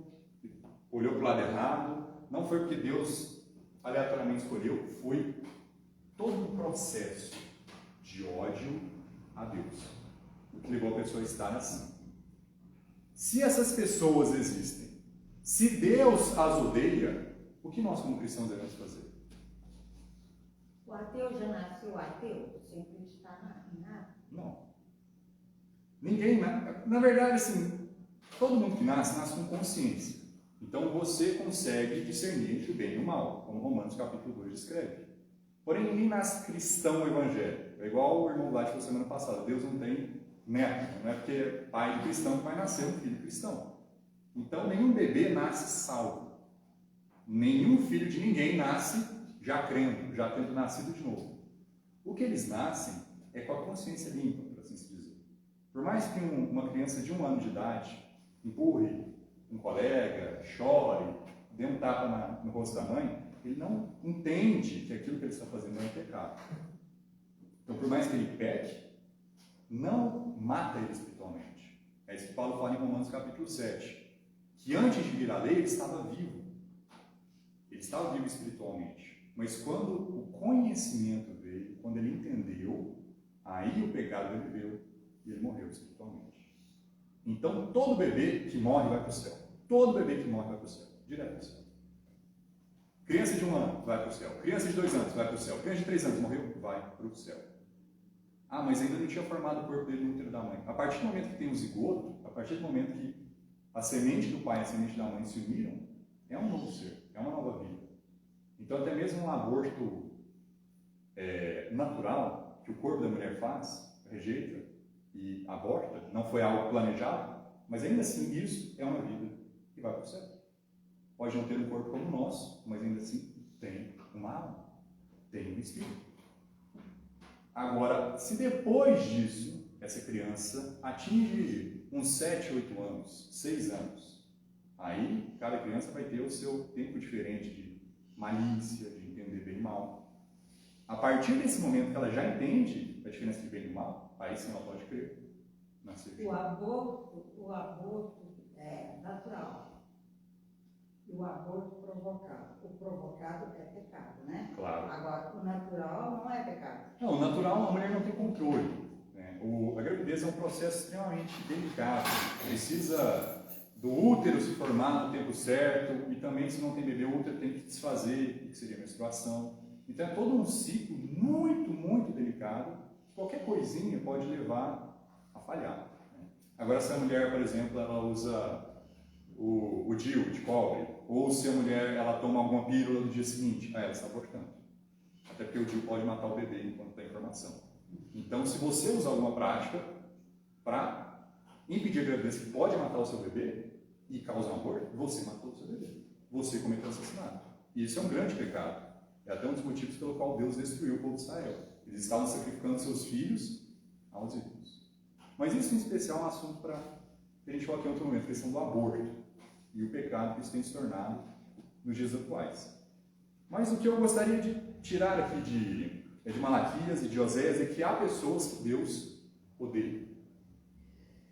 olhou para o lado errado, não foi porque Deus aleatoriamente escolheu, foi todo um processo de ódio a Deus, o que levou a pessoa a estar assim. Se essas pessoas existem, se Deus as odeia, o que nós como cristãos devemos fazer? O ateu já nasceu ateu, sem acreditar em nada? Não. Ninguém, na verdade, assim, todo mundo que nasce, nasce com consciência. Então você consegue discernir entre o bem e o mal, como Romanos capítulo 2 descreve. Porém, ninguém nasce cristão evangélico. É igual o irmão Vlad falou semana passada, Deus não tem neto, não é porque é pai de cristão que vai nascer um filho cristão. Então, nenhum bebê nasce salvo. Nenhum filho de ninguém nasce já crendo, já tendo nascido de novo. O que eles nascem é com a consciência limpa, por assim se dizer. Por mais que uma criança de 1 ano de idade empurre um colega, chore, dê um tapa no rosto da mãe, ele não entende que aquilo que ele está fazendo é um pecado. Então, por mais que ele peque, não mata ele espiritualmente. É isso que Paulo fala em Romanos capítulo 7. Que antes de vir a lei, ele estava vivo. Ele estava vivo espiritualmente. Mas quando o conhecimento veio, quando ele entendeu, aí o pecado dele veio e ele morreu espiritualmente. Então todo bebê que morre vai para o céu. Todo bebê que morre vai para o céu. Direto para o céu. Criança de 1 ano vai para o céu. Criança de 2 anos vai para o céu. Criança de 3 anos morreu, vai para o céu. Ah, mas ainda não tinha formado o corpo dele no útero da mãe. A partir do momento que tem o zigoto, a partir do momento que a semente do pai e a semente da mãe se uniram, é um novo ser, é uma nova vida. Então até mesmo um aborto natural, que o corpo da mulher faz, rejeita e aborta, não foi algo planejado, mas ainda assim isso é uma vida que vai para o céu. Pode não ter um corpo como o nosso, mas ainda assim tem uma alma, tem um espírito. Agora, se depois disso, essa criança atinge uns 7, 8 anos, 6 anos, aí cada criança vai ter o seu tempo diferente de malícia, de entender bem e mal. A partir desse momento que ela já entende a diferença de bem e mal, aí sim ela pode crer. O aborto é natural. E o aborto provocado. O provocado é pecado, né? Claro. Agora, o natural não é pecado. Não, o natural a mulher não tem controle. Né? A gravidez é um processo extremamente delicado. Precisa do útero se formar no tempo certo e também, se não tem bebê, o útero tem que desfazer, que seria a menstruação. Então é todo um ciclo muito, muito delicado. Qualquer coisinha pode levar a falhar. Né? Agora, se a mulher, por exemplo, ela usa o DIU de cobre, ou se a mulher ela toma alguma pílula no dia seguinte, ela está abortando. Até porque o DIU pode matar o bebê enquanto tem informação. Então, se você usar alguma prática para impedir a gravidez que pode matar o seu bebê e causar um aborto, você matou o seu bebê. Você cometeu assassinato. E isso é um grande pecado. É até um dos motivos pelo qual Deus destruiu o povo de Israel. Eles estavam sacrificando seus filhos aos ídolos. Mas isso em especial é um assunto para a gente falar aqui em outro momento, a questão do aborto e o pecado que isso tem se tornado nos dias atuais. Mas o que eu gostaria de tirar aqui de Malaquias e de Oséias é que há pessoas que Deus odeia.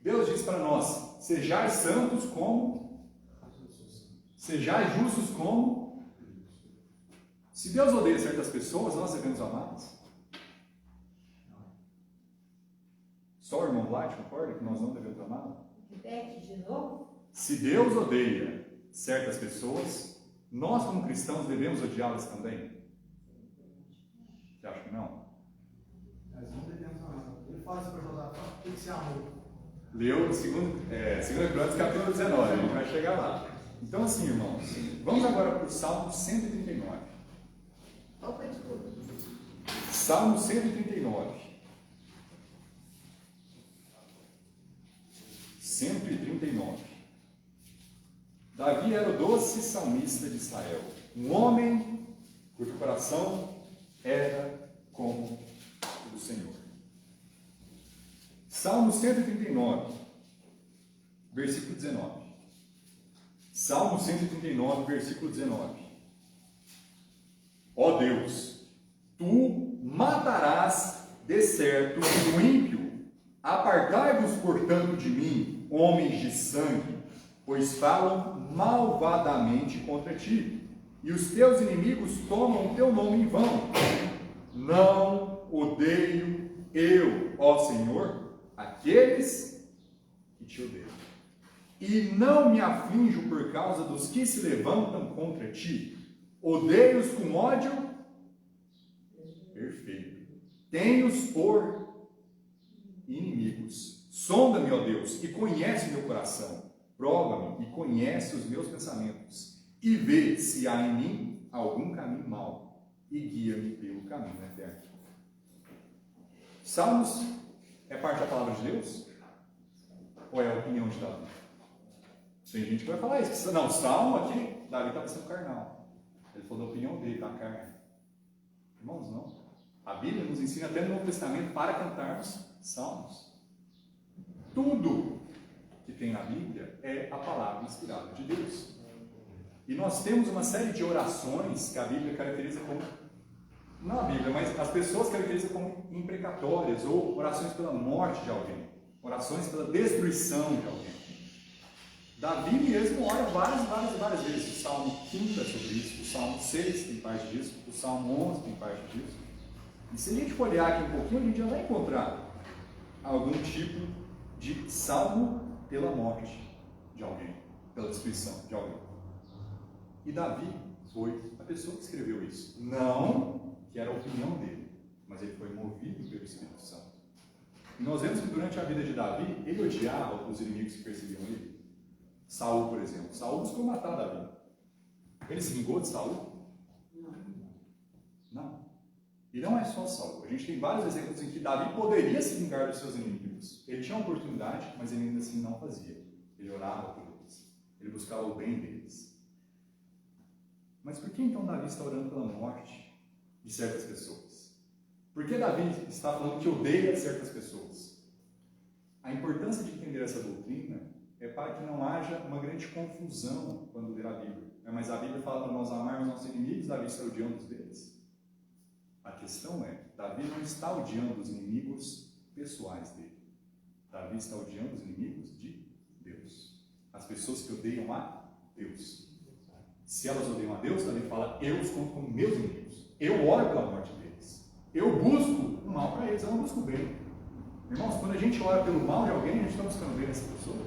Deus diz para nós: sejais santos como, sejais justos como. Se Deus odeia certas pessoas, nós devemos amá-las? Só o irmão Blight concorda que nós não devemos amá-las? Repete de novo. Se Deus odeia certas pessoas, nós como cristãos devemos odiá-las também? Você acha que não? Nós não devemos amar. Ele fala isso para Josafá, tem que ser amor. Leu 2 Crônicas, capítulo 19, a gente vai chegar lá. Então assim, irmãos, vamos agora para o Salmo 139. Opa, desculpa. Salmo 139. 139. Davi era o doce salmista de Israel, um homem cujo coração era como o do Senhor. Salmo 139, versículo 19. Salmo 139, versículo 19. Ó Deus, tu matarás de certo o ímpio. Apartai-vos, portanto, de mim, homens de sangue, pois falam malvadamente contra ti, e os teus inimigos tomam o teu nome em vão. Não odeio eu, ó Senhor, aqueles que te odeiam, e não me aflijo por causa dos que se levantam contra ti. Odeio-os com ódio perfeito. Tenho-os por inimigos. Sonda-me, ó Deus, e conhece meu coração. Prova-me e conhece os meus pensamentos. E vê se há em mim algum caminho mau. E guia-me pelo caminho eterno. Salmos é parte da palavra de Deus? Ou é a opinião de Davi? Tem gente que vai falar isso. Não, Salmo aqui, Davi está pensando carnal. Ele falou da opinião dele, da carne. Irmãos, não. A Bíblia nos ensina até no Novo Testamento para cantarmos salmos. Tudo que tem na Bíblia é a palavra inspirada de Deus. E nós temos uma série de orações que a Bíblia caracteriza como, não a Bíblia, mas as pessoas caracterizam como imprecatórias, ou orações pela morte de alguém, orações pela destruição de alguém. Davi mesmo ora várias vezes. O Salmo 5 é sobre isso, o Salmo 6 tem parte disso, o Salmo 11 tem parte disso. E se a gente for olhar aqui um pouquinho, a gente já vai encontrar algum tipo de salmo pela morte de alguém, pela destruição de alguém. E Davi foi a pessoa que escreveu isso. Não que era a opinião dele, mas ele foi movido pelo Espírito Santo. E nós vemos que durante a vida de Davi, ele odiava os inimigos que perseguiam ele. Saul, por exemplo. Saul buscou matar Davi. Ele se vingou de Saul? Não. E não é só Saul. A gente tem vários exemplos em que Davi poderia se vingar dos seus inimigos. Ele tinha uma oportunidade, mas ele ainda assim não fazia. Ele orava por eles. Ele buscava o bem deles. Mas por que então Davi está orando pela morte de certas pessoas? Por que Davi está falando que odeia certas pessoas? A importância de entender essa doutrina é para que não haja uma grande confusão quando ler a Bíblia. Mas a Bíblia fala para nós amarmos nossos inimigos, Davi está odiando os deles. A questão é, Davi não está odiando os inimigos pessoais dele. Davi está odiando os inimigos de Deus. As pessoas que odeiam a Deus. Se elas odeiam a Deus, Davi fala, eu os conto como meus inimigos. Eu oro pela morte deles. Eu busco o mal para eles, eu não busco o bem. Irmãos, quando a gente ora pelo mal de alguém, a gente está buscando o bem dessa pessoa?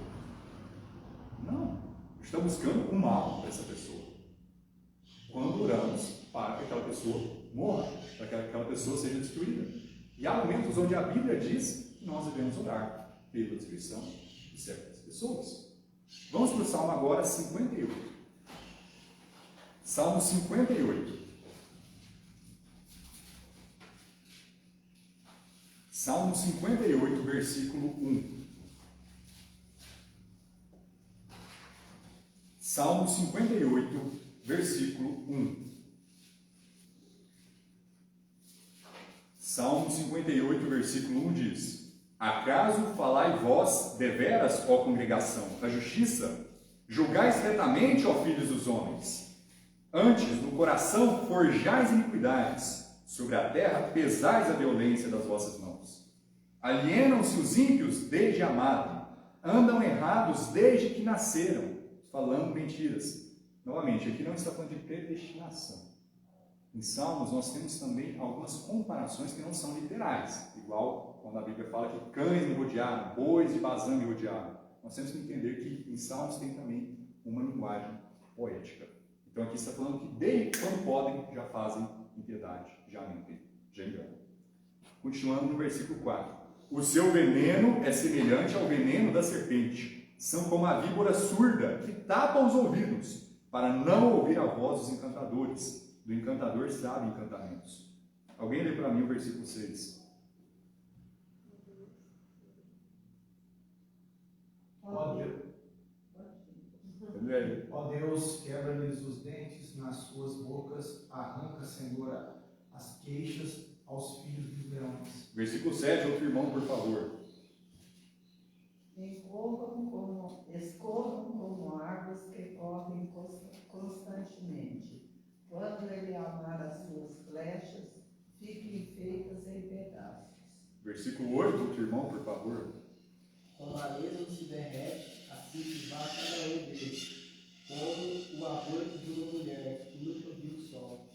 Não. Está buscando o mal para essa pessoa. Quando oramos para que aquela pessoa morra, para que aquela pessoa seja destruída. E há momentos onde a Bíblia diz que nós devemos orar pela destruição de certas pessoas. Vamos para o Salmo agora 58. Salmo 58. Salmo 58, versículo 1. Salmo 58, versículo 1. Salmo 58, versículo 1 diz: Acaso falai vós deveras, ó congregação, a justiça? Julgais retamente, ó filhos dos homens. Antes, no coração, forjais iniquidades. Sobre a terra, pesais a violência das vossas mãos. Alienam-se os ímpios desde a madre. Andam errados desde que nasceram, falando mentiras. Novamente, aqui não está falando de predestinação. Em Salmos, nós temos também algumas comparações que não são literais. Igual quando a Bíblia fala que cães me rodearam, bois de Bazã me rodearam. Nós temos que entender que em Salmos tem também uma linguagem poética. Então aqui está falando que desde quando podem, já fazem impiedade, já mentem, já enganam. Continuando no versículo 4. O seu veneno é semelhante ao veneno da serpente. São como a víbora surda que tapa os ouvidos para não ouvir a voz dos encantadores. Do encantador sabe encantamentos. Alguém lê para mim o versículo 6. Ó Deus, quebra-lhes os dentes nas suas bocas, arranca, Senhor, as queixas aos filhos dos leões. Versículo 7, outro irmão, por favor. Escorram como águas que correm constantemente. Quando ele amar as suas flechas, fiquem feitas em pedaços. Versículo 8, outro irmão, por favor. Como a lesma se derrete, assim se vai cada um deles, como o aborto de uma mulher que nunca viu o sol.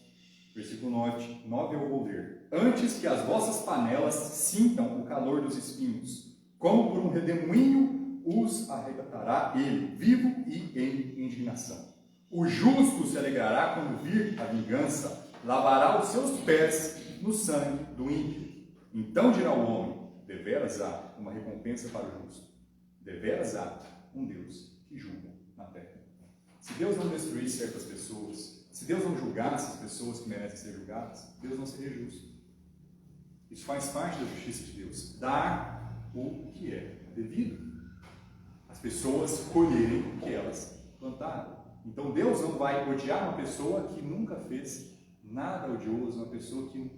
Versículo 9 eu vou ler. Antes que as vossas panelas sintam o calor dos espinhos, como por um redemoinho os arrebatará ele, vivo e em indignação. O justo se alegrará quando vir a vingança, lavará os seus pés no sangue do ímpio. Então dirá o homem, deveras há uma recompensa para o justo. Deveras há um Deus que julga na terra. Se Deus não destruísse certas pessoas, se Deus não julgasse as pessoas que merecem ser julgadas, Deus não seria justo. Isso faz parte da justiça de Deus. Dar o que é devido. As pessoas colherem o que elas plantaram. Então Deus não vai odiar uma pessoa que nunca fez nada odioso, uma pessoa que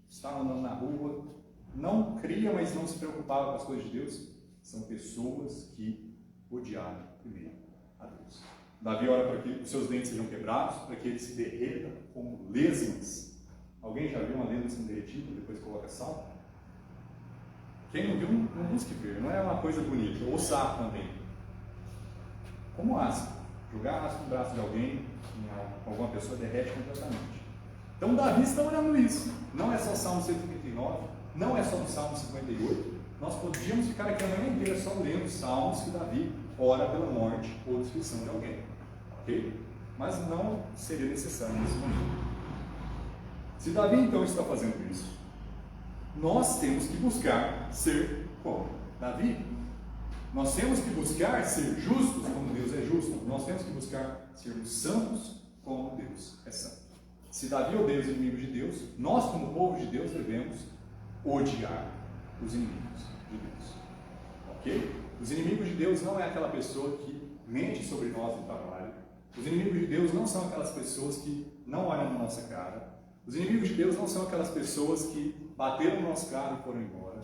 estava andando na rua, não cria, mas não se preocupava com as coisas de Deus. São pessoas que odiaram primeiro a Deus. Davi ora para que os seus dentes sejam quebrados, para que ele se derreta como lesmas. Alguém já viu uma lesma sendo derretida, depois coloca sal? Quem não viu, não busque ver, não é uma coisa bonita. Ou sapo também. como ácido. Jogar ácido no braço de alguém, em alguma pessoa, derrete completamente. Então Davi está olhando isso. Não é só Salmo 139, não é só do Salmo 58. Nós podíamos ficar aqui a manhã inteira só lendo salmos que Davi ora pela morte ou destruição de alguém. Ok? Mas não seria necessário nesse momento. Se Davi então está fazendo isso, nós temos que buscar ser como Davi. Nós temos que buscar ser justos como Deus é justo. Nós temos que buscar sermos santos como Deus é santo. Se Davi odeia os inimigos de Deus, nós como povo de Deus devemos odiar os inimigos de Deus. Ok? Os inimigos de Deus não é aquela pessoa que mente sobre nós no trabalho. Os inimigos de Deus não são aquelas pessoas que não olham na nossa cara. Os inimigos de Deus não são aquelas pessoas que bateram no nosso carro e foram embora.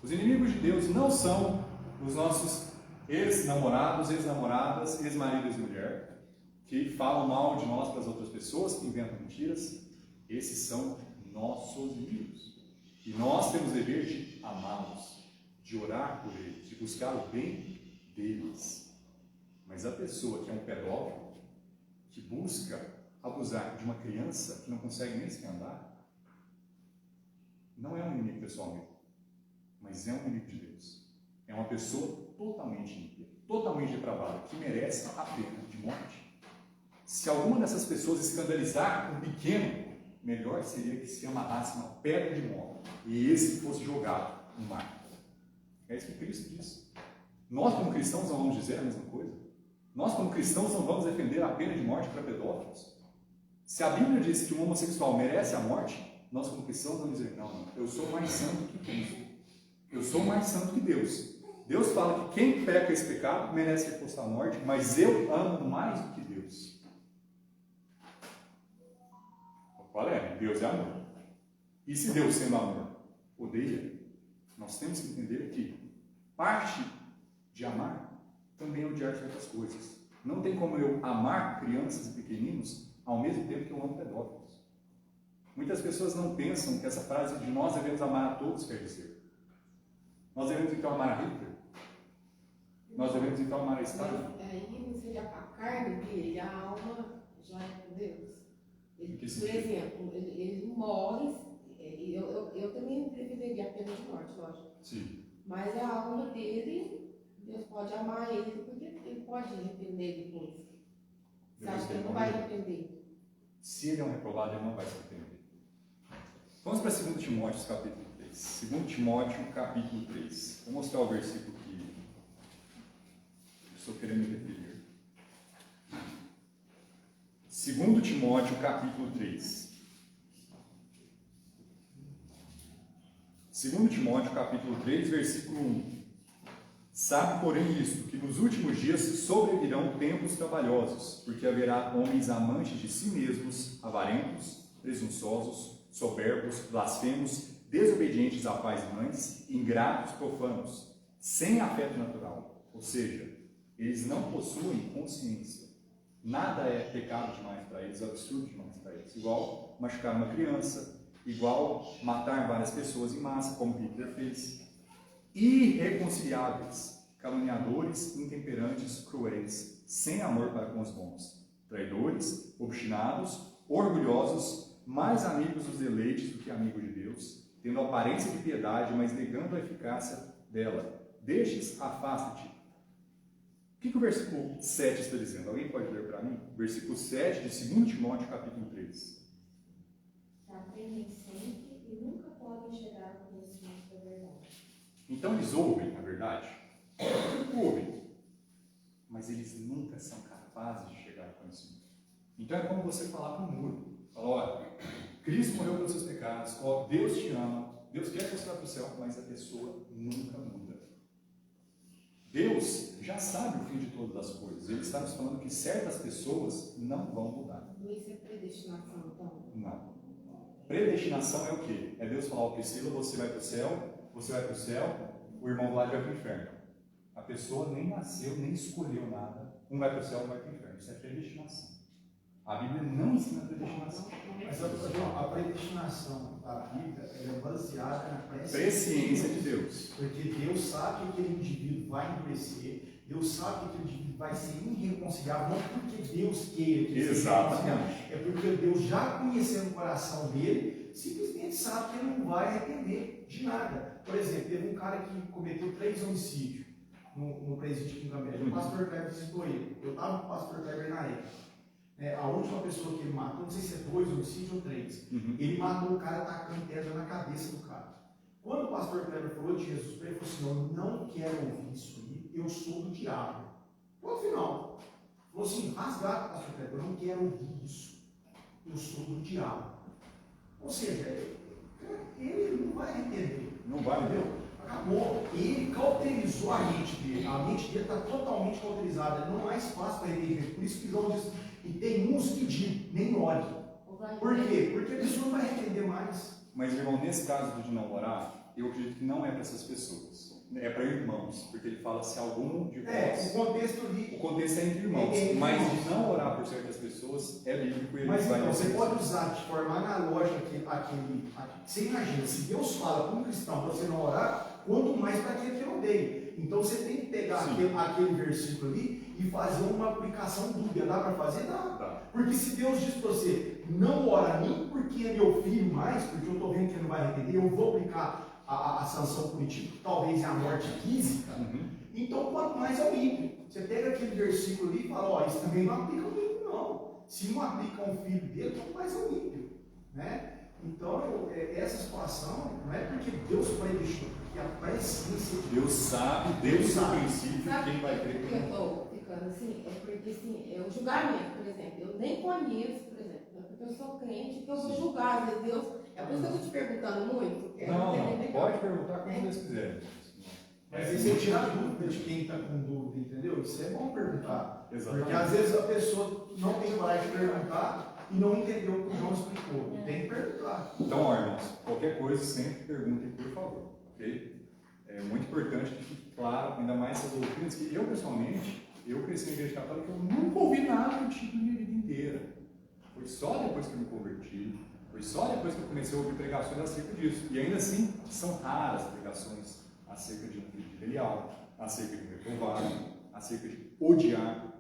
Os inimigos de Deus não são os nossos ex-namorados, ex-namoradas, ex-marido e ex-mulher, que falam mal de nós para as outras pessoas, que inventam mentiras. Esses são nossos inimigos. E nós temos o dever de amá-los, de orar por eles, de buscar o bem deles. Mas a pessoa que é um pedófilo, que busca abusar de uma criança que não consegue nem se andar, não é um inimigo pessoalmente, mas é um inimigo de Deus. É uma pessoa totalmente ímpia, totalmente depravada, que merece a pena de morte. Se alguma dessas pessoas escandalizar um pequeno, melhor seria que se amarrasse uma pedra de mola e esse fosse jogado no mar. É isso que Cristo disse. Nós, como cristãos, não vamos dizer a mesma coisa? Nós, como cristãos, não vamos defender a pena de morte para pedófilos? Se a Bíblia diz que um homossexual merece a morte, nós, como cristãos, vamos dizer, não, eu sou mais santo que Cristo. Eu sou mais santo que Deus. Deus fala que quem peca esse pecado merece resposta à morte, mas eu amo mais do que Deus. Qual é? Deus é amor. E se Deus, sendo amor, odeia, nós temos que entender que parte de amar também é odiar certas coisas. Não tem como eu amar crianças e pequeninos ao mesmo tempo que eu amo pedófilos. Muitas pessoas não pensam que essa frase de nós devemos amar a todos quer dizer. Nós devemos então amar a Hitler? Nós devemos então amar a Stalin? Aí não seria a carne dele, a alma já é com Deus. Ele, por exemplo, ele morre, eu também defenderia a pena de morte, lógico. Sim. Mas a alma dele, Deus pode amar ele, porque ele pode arrepender depois. Você acha que ele não vai arrepender? Se ele é um reprovado, ele não vai se arrepender. Vamos para 2 Timóteo, capítulo 3. 2 Timóteo, capítulo 3. Vou mostrar o versículo que eu estou querendo me referir. 2 Timóteo, capítulo 3. 2 Timóteo, capítulo 3, versículo 1. Sabe, porém, isto, que nos últimos dias sobrevirão tempos trabalhosos, porque haverá homens amantes de si mesmos, avarentos, presunçosos, soberbos, blasfemos, desobedientes a pais e mães, ingratos, profanos, sem afeto natural. Ou seja, eles não possuem consciência. Nada é pecado demais para eles, absurdo demais para eles. Igual machucar uma criança, igual matar várias pessoas em massa, como Hitler fez. Irreconciliáveis, caluniadores, intemperantes, cruéis, sem amor para com os bons, traidores, obstinados, orgulhosos, mais amigos dos deleites do que amigos de Deus, tendo aparência de piedade, mas negando a eficácia dela. Destes, afasta-te. O que o versículo 7 está dizendo? Alguém pode ler para mim? Versículo 7 de 2 Timóteo, capítulo 3. Aprendem sempre e nunca podem chegar ao conhecimento da verdade. Então eles ouvem a verdade? Ouvem. Mas eles nunca são capazes de chegar ao conhecimento. Então é como você falar para um muro. Fala, olha, Cristo morreu pelos seus pecados, ó, Deus te ama, Deus quer que você vá para o céu, mas a pessoa nunca muda. Deus já sabe o fim de todas as coisas. Ele está nos falando que certas pessoas não vão mudar. Isso é predestinação, então? Não. Predestinação é o quê? É Deus falar, ó, Priscila, você vai para o céu, o irmão do lado vai para o inferno. A pessoa nem nasceu, nem escolheu nada. Um vai para o céu, um vai para o inferno. Isso é predestinação. A Bíblia não ensina predestinação. Mas a predestinação da Bíblia é baseada na Presciência de Deus. Porque Deus sabe que aquele indivíduo vai endurecer, Deus sabe que aquele vai ser irreconciliável, não porque Deus queira que ele seja Exatamente. irreconciliável, é porque Deus, já conhecendo o coração dele, simplesmente sabe que ele não vai arrepender de nada. Por exemplo, teve um cara que cometeu 3 homicídios no presídio aqui em Cambé. O pastor Kleber citou ele. Eu estava com o pastor Kleber na época. A última pessoa que ele matou, não sei se é 2 homicídios ou 3, ele matou o cara tacando pedra na cabeça do cara. Quando o pastor Kleber falou de Jesus para ele, ele falou assim: eu não quero ouvir isso aí, eu sou do diabo. Ponto final. Falou assim, rasgado, pastor Kleber, eu não quero ouvir isso, eu sou do diabo. Ou seja, ele não vai arrepender. Não vai, entendeu? Acabou. Ele cauterizou a mente dele. A mente dele está totalmente cauterizada. Não há espaço para arrependimento. Por isso que João diz, e tem uns que dizem, nem ore. Por quê? Porque a pessoa não vai arrepender mais. Mas, irmão, nesse caso de não orar, eu acredito que não é para essas pessoas. É para irmãos, porque ele fala se algum de vós... O contexto ali... O contexto é entre irmãos, mas de não orar por certas pessoas é bíblico e ele mas vai... Mas então, você pode usar de forma analógica aquele... Você imagina, se Deus fala para um cristão para você não orar, quanto mais para aquele que odeia. Então você tem que pegar aquele versículo ali e fazer uma aplicação dúbia. Dá para fazer? Dá. Porque se Deus diz para você, não ora nem porque é meu filho mais, porque eu estou vendo que ele não vai arrepender, eu vou aplicar a sanção punitiva, que talvez é a morte física, então quanto mais é o ímpio. Você pega aquele versículo ali e fala, ó, isso também não aplica ao ímpio, não. Se não aplica a um filho dele, quanto mais é o ímpio. Né? Então, essa situação não é porque Deus predestinou, porque a presciência de Deus sabe, desde o princípio, quem vai crer. Por que eu estou ficando assim? É porque assim, o julgamento, por exemplo, eu nem conheço, por exemplo, porque eu sou crente, que eu vou julgar, às vezes Deus. É por isso que eu estou te perguntando muito. Não, pode perguntar como Deus quiser. Mas se você tirar dúvida de quem está com dúvida, entendeu? Isso é bom perguntar. Exatamente. Porque às vezes a pessoa não tem coragem de perguntar e não entendeu o que o João explicou. Tem que perguntar. Então, ó, irmãos, qualquer coisa sempre perguntem, por favor. Ok? É muito importante que fique claro, ainda mais essas doutrinas, que eu pessoalmente, eu cresci na igreja católica, eu nunca ouvi nada do tipo na minha vida inteira. Foi só depois que eu me converti. Foi só depois que eu comecei a ouvir pregações acerca disso. E ainda assim, são raras pregações acerca de um filho leal, acerca de um reprovado, acerca de odiar.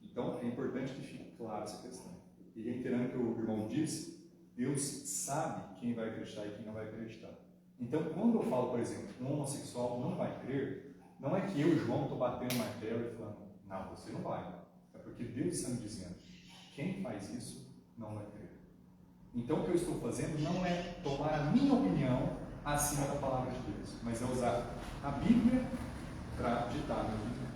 Então, é importante que fique clara essa questão. E reiterando o que o irmão disse, Deus sabe quem vai acreditar e quem não vai acreditar. Então, quando eu falo, por exemplo, um homossexual não vai crer, não é que eu, João, estou batendo martelo e falando, não, você não vai. É porque Deus está me dizendo, quem faz isso não vai crer. Então, o que eu estou fazendo não é tomar a minha opinião acima da palavra de Deus, mas é usar a Bíblia para ditar a minha opinião.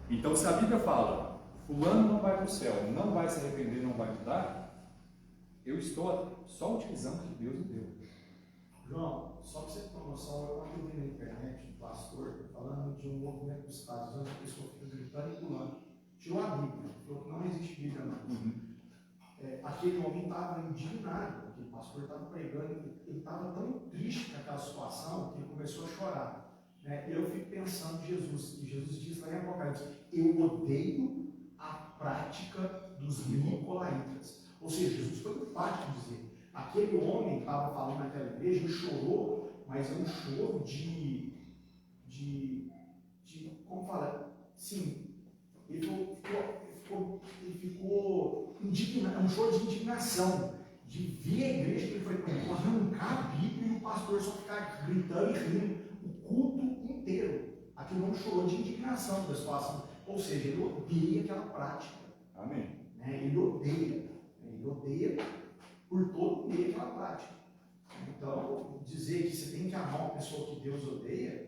Então, se a Bíblia fala, fulano não vai para o céu, não vai se arrepender, não vai mudar, eu estou só utilizando o que Deus me deu. João, só para você ter uma noção, eu vi na internet um pastor falando de um movimento dos Estados Unidos, a pessoa fica gritando e pulando. Tirou a Bíblia, falou que não existe Bíblia mais. Aquele homem estava indignado, aquele pastor estava pregando, ele estava tão triste com aquela situação que ele começou a chorar. E eu fico pensando em Jesus, e Jesus diz lá em Apocalipse, eu odeio a prática dos nicolaítas. Ou seja, Jesus foi enfático em dizer, aquele homem estava falando naquela igreja, ele chorou, mas é um choro de como fala? Sim, ele ficou indignado, é um choro de indignação, de ver a igreja que ele foi arrancar a Bíblia e o pastor só ficar gritando e rindo o culto inteiro. Aquilo não chorou de indignação da situação, ou seja, ele odeia aquela prática. Amém. Ele odeia por todo meio aquela prática. Então, dizer que você tem que amar uma pessoa que Deus odeia.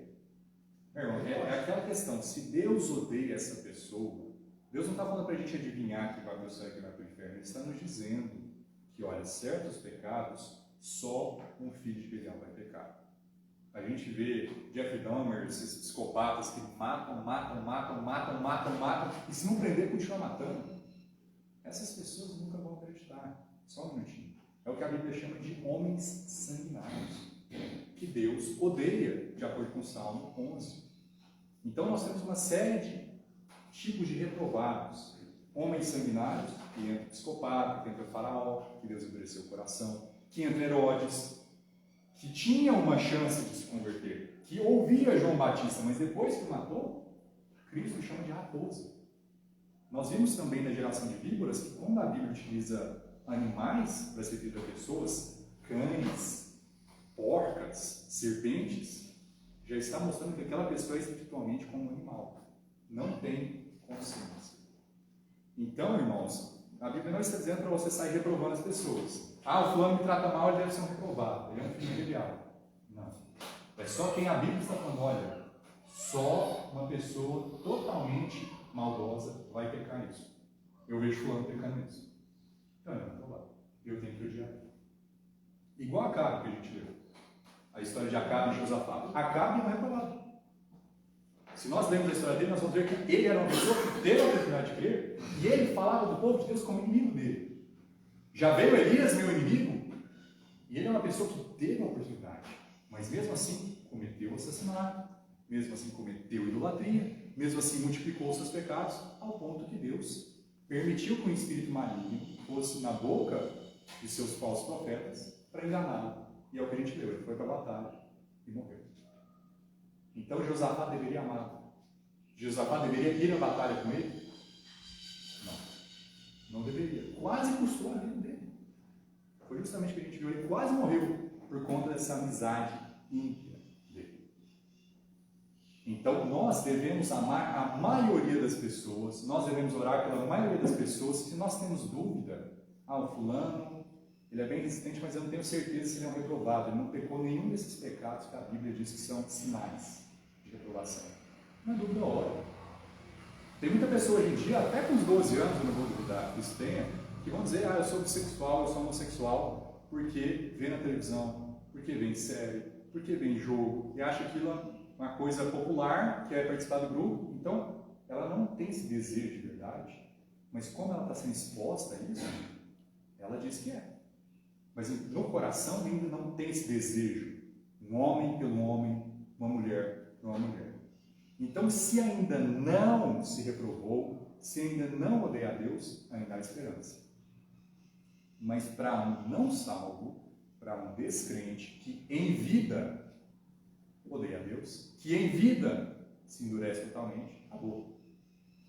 É aquela questão, se Deus odeia essa pessoa, Deus não está falando para a gente adivinhar que vai para o céu e que vai para o inferno. Ele está nos dizendo que, olha, certos pecados, só um filho de Belial vai pecar. A gente vê Jeffrey Dahmer, esses psicopatas que matam, e se não prender, continuam matando. Essas pessoas nunca vão acreditar. Só um minutinho. É o que a Bíblia chama de homens sanguinários, que Deus odeia, de acordo com o Salmo 11. Então nós temos uma série de tipos de reprovados. Homens sanguinários, que entra o psicopata, que entra o faraó, que Deus endureceu o coração, que entra Herodes, que tinha uma chance de se converter, que ouvia João Batista, mas depois que matou, Cristo chama de raposa. Nós vimos também na geração de víboras que quando a Bíblia utiliza animais para se referir a pessoas, cães, porcas, serpentes, já está mostrando que aquela pessoa é espiritualmente como um animal. Não tem consciência. Então, irmãos, a Bíblia não está dizendo para você sair reprovando as pessoas. O fulano me trata mal, ele deve ser um reprovado. Ele é um filho rebeliado. Não. É só quem a Bíblia está falando, olha, só uma pessoa totalmente maldosa vai pecar isso. Eu vejo fulano pecando isso. Então, eu tenho que odiar. Igual a Acabe que a gente leu. A história de Acabe e Josafá. Acabe não é reprovado. Se nós lemos a história dele, nós vamos ver que ele era uma pessoa que teve a oportunidade de crer e ele falava do povo de Deus como inimigo dele. Já veio Elias, meu inimigo, e ele é uma pessoa que teve a oportunidade, mas mesmo assim cometeu assassinato, mesmo assim cometeu idolatria, mesmo assim multiplicou os seus pecados, ao ponto que Deus permitiu que um espírito maligno fosse na boca de seus falsos profetas para enganá-lo. E é o que a gente leu, ele foi para a batalha e morreu. Então Josafá deveria amá-lo. Josafá deveria ir à batalha com ele? Não deveria. Quase custou a vida dele. Foi justamente o que a gente viu, ele quase morreu por conta dessa amizade ímpia dele. Então nós devemos amar a maioria das pessoas, nós devemos orar pela maioria das pessoas. Se nós temos dúvida, o fulano, ele é bem resistente, mas eu não tenho certeza se ele é um reprovado, ele não pecou nenhum desses pecados que a Bíblia diz que são sinais de reprovação. Não é dúvida, ora. Tem muita pessoa hoje em dia, até com os 12 anos, eu não vou duvidar que isso tenha, que vão dizer, eu sou bissexual, eu sou homossexual, porque vê na televisão, porque vê em série, porque vê em jogo, e acha aquilo uma coisa popular, quer participar do grupo. Então, ela não tem esse desejo de verdade, mas como ela está sendo exposta a isso, ela diz que é. Mas no coração ainda não tem esse desejo, um homem pelo homem, uma mulher por uma mulher. Então, se ainda não se reprovou, se ainda não odeia a Deus, ainda há esperança. Mas para um não salvo, para um descrente que em vida odeia a Deus, que em vida se endurece totalmente, acabou.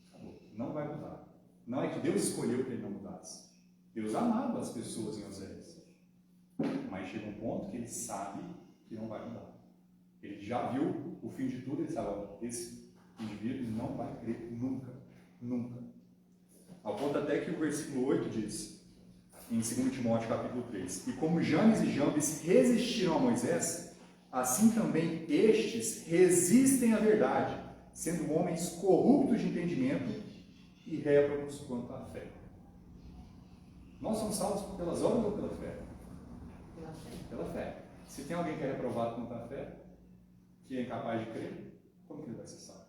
Acabou. Não vai mudar. Não é que Deus escolheu que ele não mudasse. Deus amava as pessoas em Oséias. Mas chega um ponto que ele sabe que não vai mudar. Ele já viu o fim de tudo, ele sabe, esse indivíduo não vai crer nunca, nunca. Ao ponto até que o versículo 8 diz, em 2 Timóteo capítulo 3, e como Janes e Jambes resistiram a Moisés, assim também estes resistem à verdade, sendo homens corruptos de entendimento e réprobos quanto à fé. Nós somos salvos pelas obras ou pela fé? Pela fé. Pela fé. Se tem alguém que é reprovado quanto à fé, que é incapaz de crer, como que ele vai ser salvo?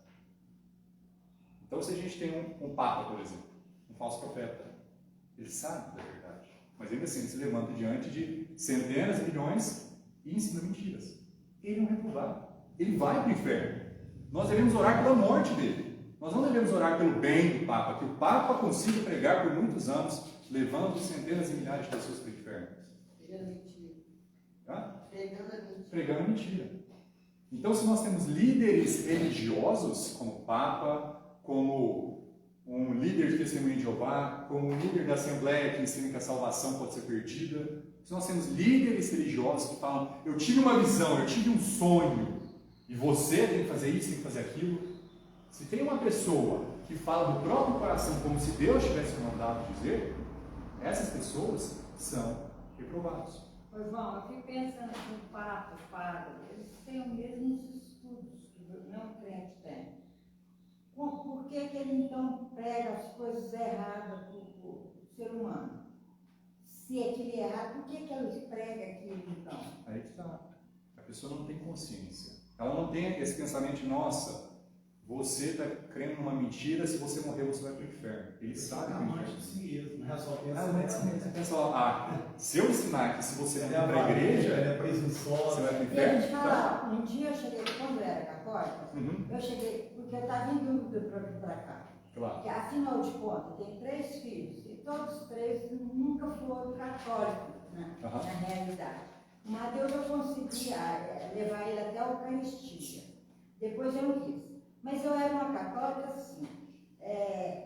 Então, se a gente tem um papa, por exemplo, um falso profeta, ele sabe da verdade, mas ainda assim ele se levanta diante de centenas de milhões e ensina mentiras. Ele é um reprovado. Ele vai para o inferno. Nós devemos orar pela morte dele. Nós não devemos orar pelo bem do papa, que o papa consiga pregar por muitos anos, levando centenas e milhares de pessoas para o inferno. Pregando mentira. Pregando mentira. Então, se nós temos líderes religiosos, como o Papa, como um líder de testemunho de Jeová, como um líder da Assembleia que ensina que a salvação pode ser perdida, se nós temos líderes religiosos que falam, eu tive uma visão, eu tive um sonho, e você tem que fazer isso, tem que fazer aquilo. Se tem uma pessoa que fala do próprio coração como se Deus tivesse mandado dizer, essas pessoas são reprovadas. Ô, João, eu fico pensando que o Papa, o Padre, eles têm os mesmos estudos que o não crente tem. Por que ele então prega as coisas erradas para o ser humano? Se aquilo é errado, por que ele prega aquilo então? Aí que está. A pessoa não tem consciência. Ela não tem esse pensamento de, nossa, você está crendo numa mentira, se você morrer você vai para o inferno. Ele sabe que o inferno. de si mesmo, né? Só pensa Não é assim mesmo. Pensa lá, se eu ensinar que se você não ir para a igreja, é presunçosa. você vai para o E eu inferno. te falar, um dia eu cheguei, quando eu era católica, Uhum. eu cheguei, porque eu estava em dúvida para vir para cá. Claro. Porque, afinal de contas, eu tenho 3 filhos e todos os 3 nunca foram católicos, né, Uhum. na realidade. Mas Deus eu conseguia levar ele até a Eucaristia. Depois eu não quis. Mas eu era uma católica assim.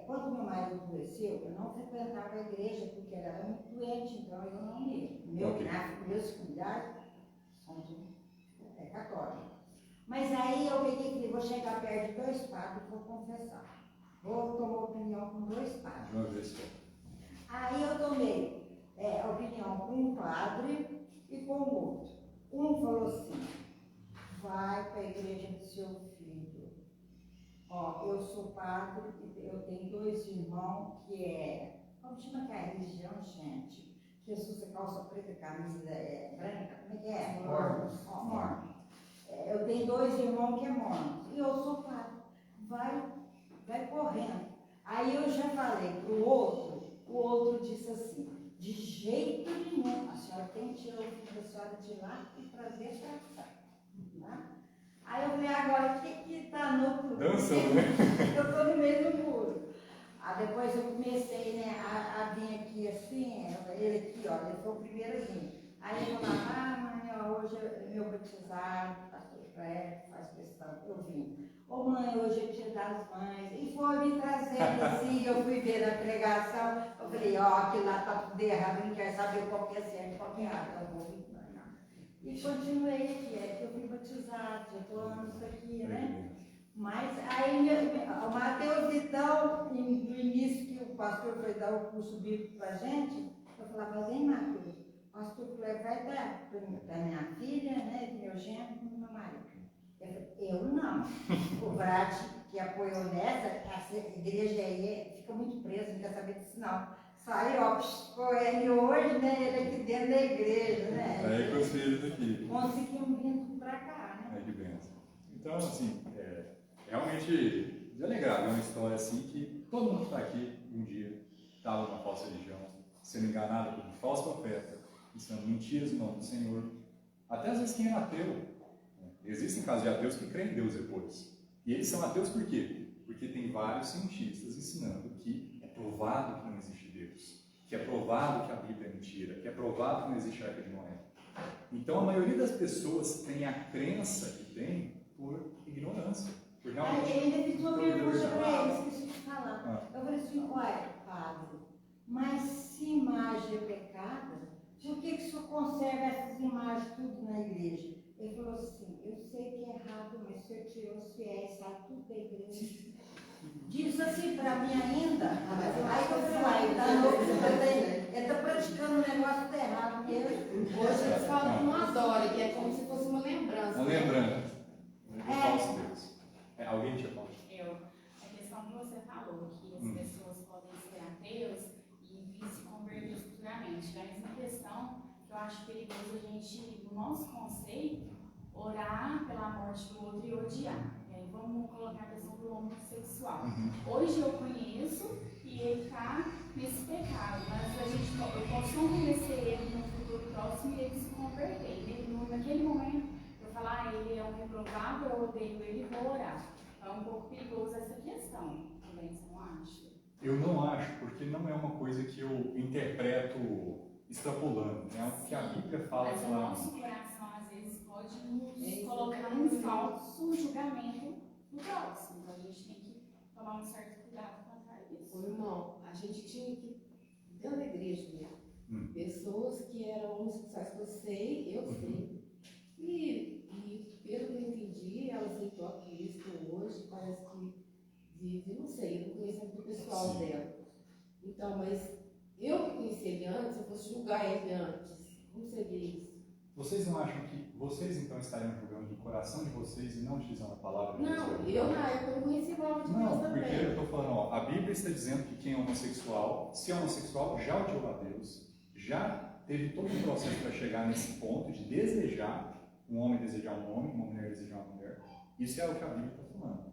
Quando meu marido adoeceu, eu não frequentava a igreja porque ela era muito doente, então eu não ia. Meus familiares são católicos. Mas aí eu peguei e falei, vou chegar perto de 2 padres e vou confessar. Vou tomar opinião com 2 padres. De uma vez só. Aí eu tomei opinião com um padre e com o outro. Um falou assim, vai para a igreja do seu filho. Ó, eu sou padre, eu tenho 2 irmãos que como chama que é a religião, gente? Jesus usa calça preta, camisa branca, como é que é? Mormons. Mormons. Eu tenho 2 irmãos que é mormons. E eu sou padre. Vai correndo. Aí eu já falei pro outro, o outro disse assim, de jeito nenhum, a senhora tem que tirar o filho da senhora de lá e trazer para cá. Tá? Aí eu falei, agora o que está no muro? Dançando, né? Eu estou no meio do muro. Aí depois eu comecei, né, a vir aqui assim, ele aqui, ó, ele foi o primeiro a vir. Aí ele falava, mãe, ó, hoje é meu batizado, pastor Fred, faz questão, eu vim. Ô mãe, hoje é dia das mães. E foi me trazendo assim, eu fui ver a pregação, eu falei, ó, aquilo lá tá tudo errado, não quer saber qual que é certo, qual que é errado, eu vou vir. E continuei aqui, eu fui batizado, já estou anos aqui, né? Mas aí o Mateus, então, no início que o pastor foi dar o curso bíblico para a gente, eu falava assim, Mateus, o pastor vai dar para minha filha, né, do meu genro, do meu marido. Eu não. O Brad, que apoiou nessa, a igreja aí fica muito presa, não quer saber disso não. Sai, ó, ele hoje, né, ele aqui dentro da igreja, né? Aí com os filhos aqui. Conseguimos vir tudo para cá, né? Que benção. Então, assim, realmente de alegrar, é uma história assim que todo mundo que está aqui um dia estava na falsa religião, sendo enganado por um falso profeta, ensinando mentiras no nome do Senhor. Até às vezes quem é ateu. Existem casos de ateus que creem em Deus depois. E eles são ateus por quê? Porque tem vários cientistas ensinando que é provado que não existe Deus, que é provado que a Bíblia é mentira, que é provado que não existe a Arca de Noé. Então a maioria das pessoas tem a crença que tem por ignorância. Por realmente Aí ele fiz uma pergunta para ele, ele. esqueci de falar. Eu falei assim, olha, padre, mas se imagem é pecado, por que o senhor conserva essas imagens tudo na igreja? Ele falou assim, eu sei que é errado, mas o senhor tirou os fiéis, sai tudo da igreja. Diz assim para mim ainda, aí eu falei, ele está praticando um negócio errado mesmo. Hoje eles falam que não adora, que é como se fosse uma lembrança. Uma lembrança. Falso Deus. Alguém tinha falado? A questão que você falou, que as pessoas podem ser ateus e vir se converter futuramente. A mesma questão que eu acho perigoso a gente, no nosso conceito, orar pela morte do outro e odiar. Vamos colocar a questão do homossexual. Hoje eu conheço e ele está nesse pecado, mas eu posso não conhecer ele no futuro próximo e ele se converter. Naquele momento, eu falar, ele é um reprovado, eu odeio ele, vou orar. É um pouco perigoso essa questão, também, você não acha? Eu não acho, porque não é uma coisa que eu interpreto extrapolando. É o que a Bíblia fala. Mas o nosso coração, às vezes, pode nos colocar num falso julgamento no próximo. Então, a gente tem que tomar um certo cuidado quanto a isso. Ô, irmão, a gente tinha que, dentro da igreja mesmo, pessoas que eram homossexuais, eu sei. E pelo que eu entendi, ela aceitou a Cristo hoje, parece que vive, não sei, eu não conheço muito o pessoal dela. Então, mas eu que conheci ele antes, se eu fosse julgar ele antes, como seria isso? Vocês não acham que vocês então estariam julgando do coração de vocês e não utilizando a palavra de Deus? Não, eu na época não conhecia a palavra de Deus Não, também. porque eu estou falando, ó, a Bíblia está dizendo que quem é homossexual, se é homossexual, já odiou a Deus, já teve todo um processo para chegar nesse ponto de desejar, um homem desejar um homem, uma mulher desejar uma mulher. Isso é o que a Bíblia está falando.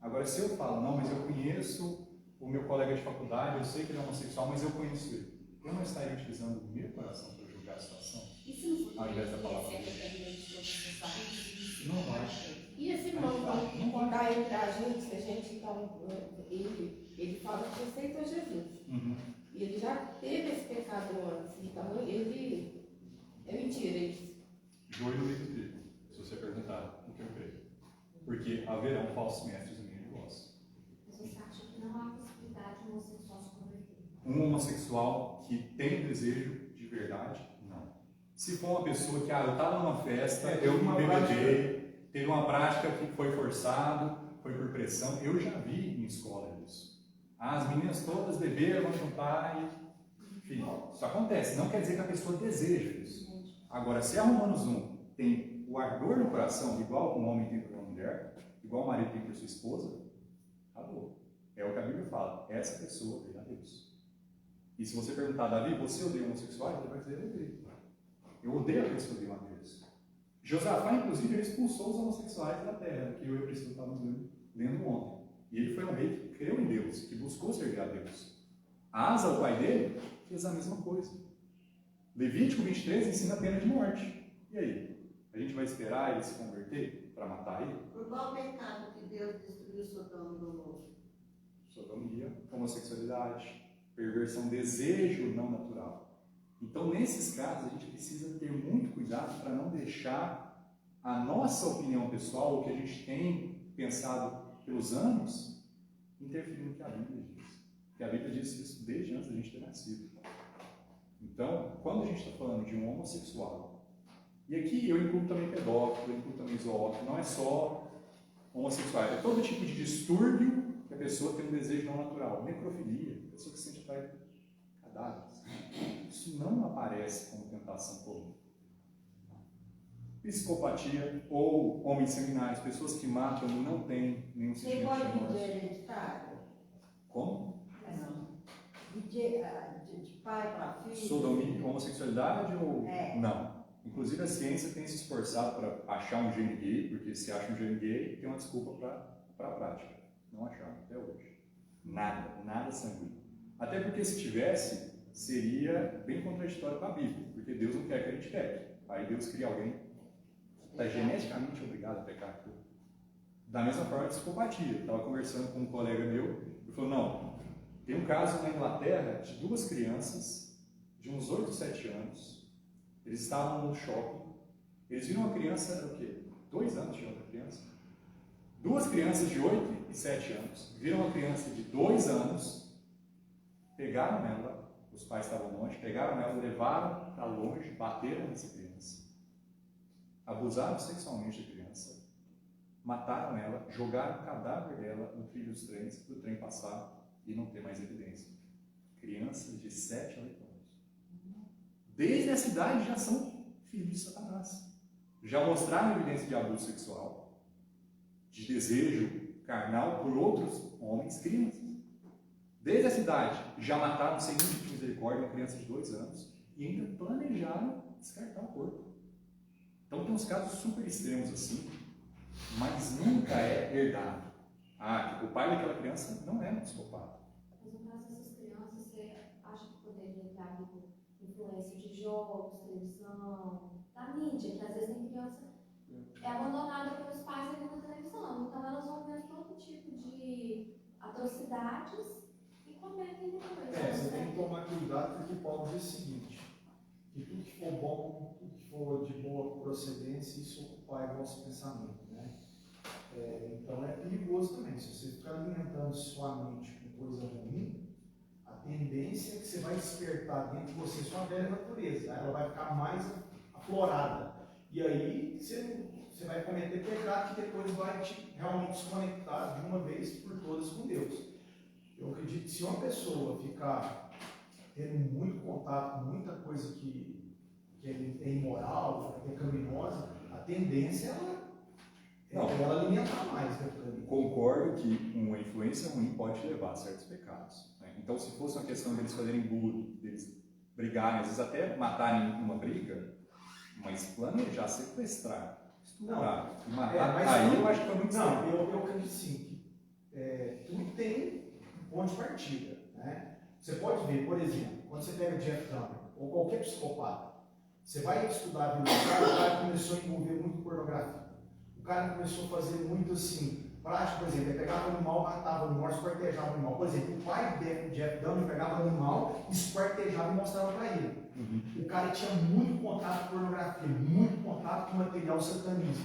Agora, se eu falo, não, mas eu conheço o meu colega de faculdade, eu sei que ele é homossexual, mas eu conheço ele, eu não estaria utilizando o meu coração para julgar a situação? E se no futuro Ao invés da ele palavra. ser dependente de outros pais? Não vai. E esse irmão que está entre a gente, se a gente então, ele fala que aceita Jesus. E ele já teve esse pecado antes, então ele é mentira isso. Joio no meio do trigo, se você perguntar o que eu creio. Porque haverão falsos mestres no Um homossexual que tem desejo de verdade, não. Se for uma pessoa que, eu estava numa festa, eu me bebedei, teve uma prática que foi forçado, foi por pressão, eu já vi em escola isso. As meninas todas beberam, vão juntar e... Enfim, isso acontece. Não quer dizer que a pessoa deseja isso. Agora, se a Romanos 1 tem o ardor no coração, igual um homem tem por uma mulher, igual o marido tem por sua esposa, acabou. É o que a Bíblia fala. Essa pessoa odeia a Deus. E se você perguntar, Davi, você odeia homossexuais? Ele vai dizer, eu odeio. Eu odeio aqueles que odeiam a Deus. Josafá, inclusive, ele expulsou os homossexuais da terra, que eu e a Priscila estávamos lendo ontem. E ele foi um rei que creu em Deus, que buscou servir a Deus. Asa, o pai dele, fez a mesma coisa. Levítico 23 ensina a pena de morte. E aí? A gente vai esperar ele se converter para matar ele? Por qual pecado que Deus destruiu Sodoma e Gomorra? Sodomia, homossexualidade, perversão, desejo não natural. Então, nesses casos, a gente precisa ter muito cuidado para não deixar a nossa opinião pessoal, o que a gente tem pensado pelos anos, interferir no que a Bíblia diz. Porque a Bíblia diz isso desde antes da gente ter nascido. Então, quando a gente está falando de um homossexual, e aqui eu incluo também pedófilo, eu incluo também zoófilo, não é só homossexual, é todo tipo de distúrbio que a pessoa tem um desejo não natural. Necrofilia, a pessoa que se sente atrás de cadáveres. Isso não aparece como tentação comum. Psicopatia ou homens seminários, pessoas que matam e não têm nenhum Você sentimento pode de vir de remorso. hereditário? Como? De pai para filho? Sodomia, homossexualidade ou... É. Não. Inclusive a ciência tem se esforçado para achar um gene gay, porque se acha um gene gay, tem uma desculpa para a prática. Não acharam até hoje. Nada sanguíneo. Até porque se tivesse, seria bem contraditório com a Bíblia, porque Deus não quer que a gente peque. Aí Deus cria alguém que está geneticamente obrigado a pecar. Da mesma forma, a psicopatia. Eu estava conversando com um colega meu, ele falou, não, tem um caso na Inglaterra de duas crianças de uns 8, 7 anos, eles estavam no shopping, eles viram uma criança, era o quê? 2 anos tinha outra criança? Duas crianças de 8 e 7 anos, viram uma criança de 2 anos, pegaram ela, os pais estavam longe, pegaram ela, levaram para longe, bateram nessa criança, abusaram sexualmente da criança, mataram ela, jogaram o cadáver dela no trilho dos trens, para o trem passar e não ter mais evidência. Crianças de 7 a 8 anos. Desde essa idade já são filhos de Satanás. Já mostraram evidência de abuso sexual, de desejo carnal por outros homens, crianças. Desde essa idade já mataram sem nenhum tipo de misericórdia uma criança de 2 anos e ainda planejaram descartar o corpo. Então tem uns casos super extremos assim, mas nunca é herdado. O pai daquela criança não é um psicopata. Mas no caso dessas crianças, você acha que poderia ter havido influência de jogos, televisão, da mídia, que às vezes tem criança é abandonada pelos pais ali na televisão, então elas vão ver todo tipo de atrocidades e cometem depois. Você tem que tomar cuidado porque Paulo diz o seguinte, que tudo que for bom, tudo que for de boa procedência, isso ocupar o nosso pensamento, né? Então é perigoso também, se você ficar alimentando sua mente com coisa ruim, a tendência é que você vai despertar dentro de você sua velha natureza, tá? Ela vai ficar mais aflorada, e aí você vai cometer pecado que depois vai te realmente desconectar de uma vez por todas com Deus. Eu acredito que se uma pessoa ficar tendo muito contato com muita coisa que é imoral, pecaminosa, a tendência é ela alimentar mais dentro dali. Concordo que uma influência ruim pode levar a certos pecados. Né? Então, se fosse uma questão deles fazerem bullying, deles brigarem, às vezes até matarem uma briga, mas planejar, sequestrar, estuprar e matar, aí eu acho que foi muito Não, sério. eu acredito sim que tudo tem um ponto de partida, né? Você pode ver, por exemplo, quando você pega Jeff Dahmer ou qualquer psicopata, você vai estudar a vida do cara, o cara começou a envolver muito pornografia. O cara começou a fazer muito assim, prático, por exemplo, ele pegava o animal, matava o animal, esquartejava o animal. Por exemplo, o pai de Jeff Dahmer pegava o animal, esquartejava e mostrava para ele. O cara tinha muito contato com pornografia, muito contato com material satânico,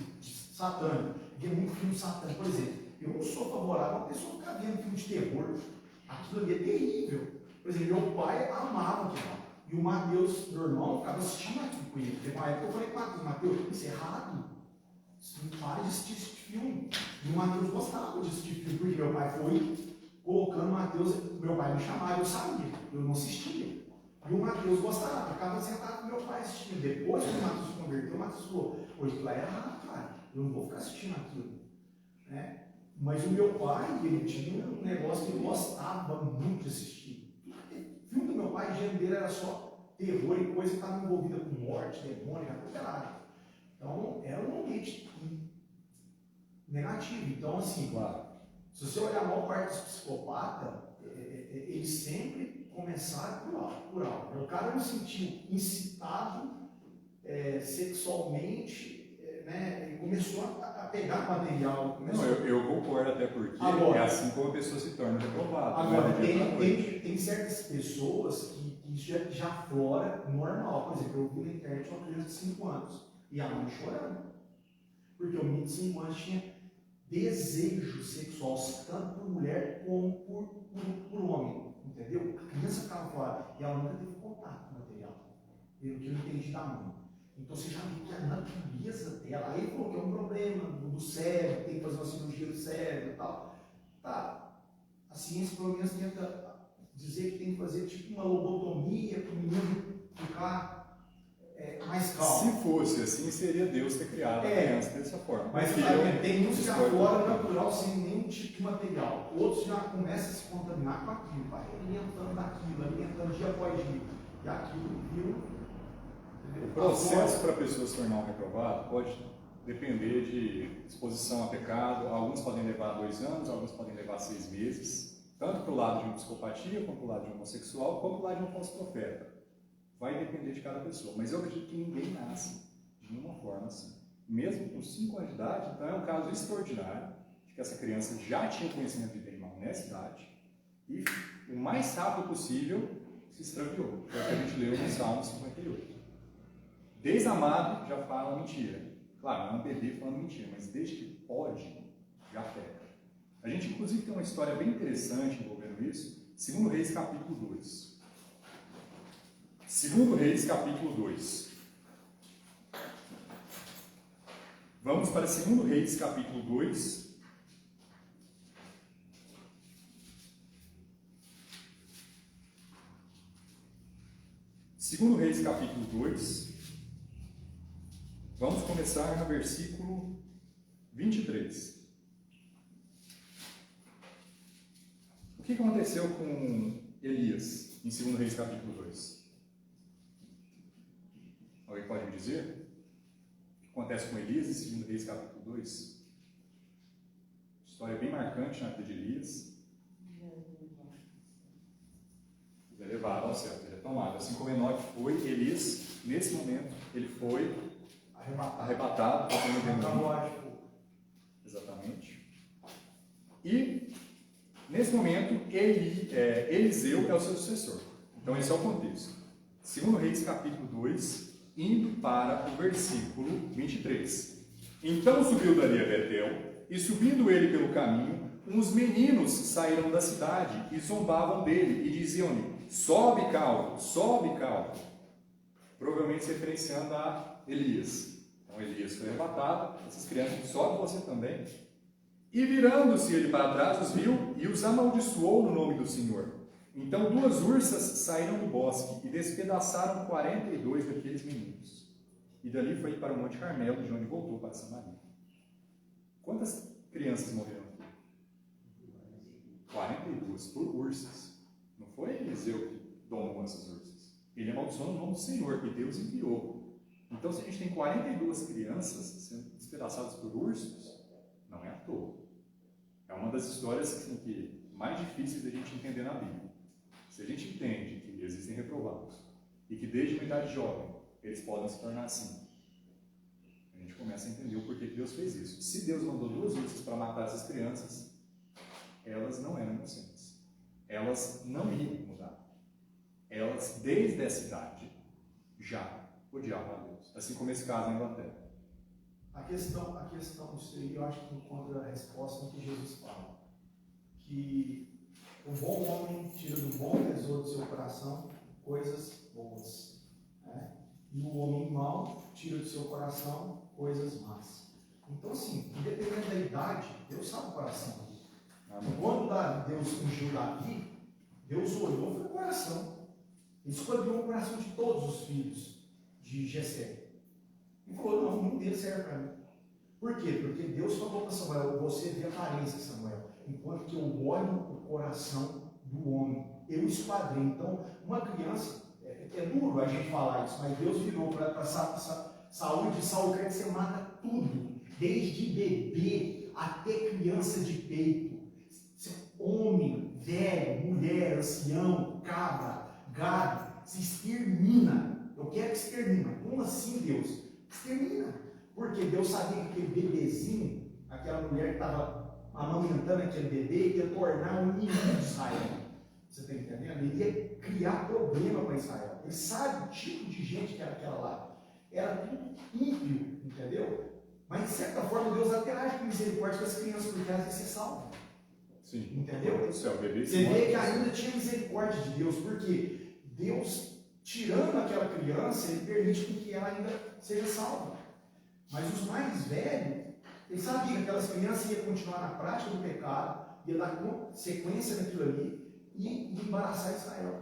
via muito filme satânico. Por exemplo, eu não sou favorável a uma pessoa ficar vendo filme de terror. Aquilo ali é terrível. Por exemplo, meu pai amava aquilo. E o Mateus, meu irmão, ficava assistindo aquilo com ele. Teve uma época que eu falei com o Mateus, isso é errado. Você não para de assistir esse filme. E o Mateus gostava de assistir filme, porque meu pai foi colocando o Mateus, meu pai me chamava, eu sabia, eu não assistia. E o Mateus gostava, ficava sentado com meu pai assistindo. Depois que o Mateus se converteu, o Mateus falou, hoje tu é errado, cara, eu não vou ficar assistindo aquilo. Né? Mas o meu pai, ele tinha um negócio que ele gostava muito de assistir. O filme do meu pai, o gênero dele era só terror e coisa que estava envolvida com morte, demônio, aquela. Então, era um ambiente negativo. Então, assim, Claro. se você olhar a maior parte dos psicopatas, eles sempre começaram por algo. O cara não se sentiu incitado sexualmente, né? Ele começou a pegar material. Não, eu concordo, até porque agora, é assim como a pessoa se torna reprovada. Agora, tem certas pessoas que já aflora normal. Por exemplo, eu vi na internet uma criança de 5 anos e a mãe chorando. Porque o menino de 5 anos tinha desejo sexual, tanto por mulher como por homem. Entendeu? A criança ficava fora e ela nunca teve contato com o material. Pelo que eu entendi da mãe. Então você já viu que a natureza dela, aí ele falou que é um problema do cérebro, tem que fazer uma cirurgia do cérebro e tal. Tá, a ciência pelo menos tenta dizer que tem que fazer tipo uma lobotomia para o menino ficar mais calmo. Se fosse assim, seria Deus ter criado a criança dessa forma. Mas tem uns que afloram natural sem nenhum tipo de material. Outros já começam a se contaminar com aquilo, vai alimentando daquilo, alimentando dia após dia. E aquilo viu. O processo para a pessoa se tornar um reprovado pode depender de exposição a pecado. Alguns podem levar 2 anos, alguns podem levar 6 meses, tanto para o lado de uma psicopatia, como para o lado de um homossexual, como para o lado de um falso profeta. Vai depender de cada pessoa. Mas eu acredito que ninguém nasce de nenhuma forma assim. Mesmo com 5 anos de idade, então é um caso extraordinário de que essa criança já tinha conhecimento de bem e mal nessa idade e o mais rápido possível se extraviou. É o que a gente leu no Salmo 58. Desamado já fala mentira. Claro, não é um bebê falando mentira, mas desde que pode, já pega. A gente, inclusive, tem uma história bem interessante envolvendo isso. 2 Reis, capítulo 2. 2 Reis, capítulo 2. Vamos para 2 Reis, capítulo 2. Segundo Reis, capítulo 2. Vamos começar no versículo 23. O que aconteceu com Elias em 2 Reis, capítulo 2? Alguém pode me dizer? O que acontece com Elias em 2 Reis, capítulo 2? História bem marcante na vida de Elias. Ele é levado ao céu, ele é tomado. Assim como Enoque foi, Elias, nesse momento, ele foi arrebatado pelo demônio. Exatamente. E, nesse momento, Eliseu é o seu sucessor. Então, esse é o contexto. 2 Reis, capítulo 2, indo para o versículo 23. Então subiu dali a Betel, e subindo ele pelo caminho, uns meninos saíram da cidade e zombavam dele, e diziam-lhe: sobe, calvo, sobe, calvo. Provavelmente se referenciando a Elias. Então Elias foi arrebatado, essas crianças, sobe você também. E virando-se ele para trás, os viu e os amaldiçoou no nome do Senhor. Então 2 ursas saíram do bosque e despedaçaram 42 daqueles meninos. E dali foi para o Monte Carmelo, de onde voltou para Samaria. Quantas crianças morreram? 42 por ursas. Não foi Eliseu que domou essas ursas. Ele amaldiçoou no nome do Senhor, que Deus enviou. Então, se a gente tem 42 crianças sendo despedaçadas por ursos, não é à toa. É uma das histórias assim, que mais difíceis da gente entender na Bíblia. Se a gente entende que existem reprovados e que desde uma idade jovem eles podem se tornar assim, a gente começa a entender o porquê que Deus fez isso. Se Deus mandou 2 ursas para matar essas crianças, elas não eram inocentes. Elas não iam mudar. Elas, desde essa idade, já odiavam a Deus. Assim como esse caso na Inglaterra. A questão disso aí, eu acho que encontra a resposta no que Jesus fala. Que O bom homem tira do bom tesouro do seu coração coisas boas, né? E o homem mau tira do seu coração coisas más. Então, assim, independente da idade, Deus sabe o coração. Quando Deus ungiu Davi, Deus olhou para o coração. Ele escolheu o coração de todos os filhos de Jessé. E falou, não, nenhum deles serve para mim. Por quê? Porque Deus falou para Samuel, você vê a aparência, Samuel, enquanto que eu olho o coração do homem. Eu esquadrei. Então, uma criança, é duro a gente falar isso, mas Deus virou para a saúde de Saul, quer que você mata tudo, desde bebê até criança de peito. Homem, velho, mulher, ancião, cabra, gado, se extermina. Eu quero que extermina. Como assim, Deus? Extermina. Porque Deus sabia que aquele bebezinho, aquela mulher que estava amamentando aquele bebê, ia tornar um inimigo de Israel. Você está entendendo? Ele ia criar problema para Israel. Ele sabe o tipo de gente que era aquela lá. Era tudo ímpio, entendeu? Mas de certa forma Deus até age com misericórdia com as crianças, porque elas iam ser salvas. Sim. Entendeu? Bebê, você vê que ainda tinha misericórdia de Deus, porque Deus, tirando aquela criança, ele permite que ela ainda seja salva. Mas os mais velhos, eles sabiam que aquelas crianças iam continuar na prática do pecado, ia dar sequência naquilo ali e embaraçar Israel.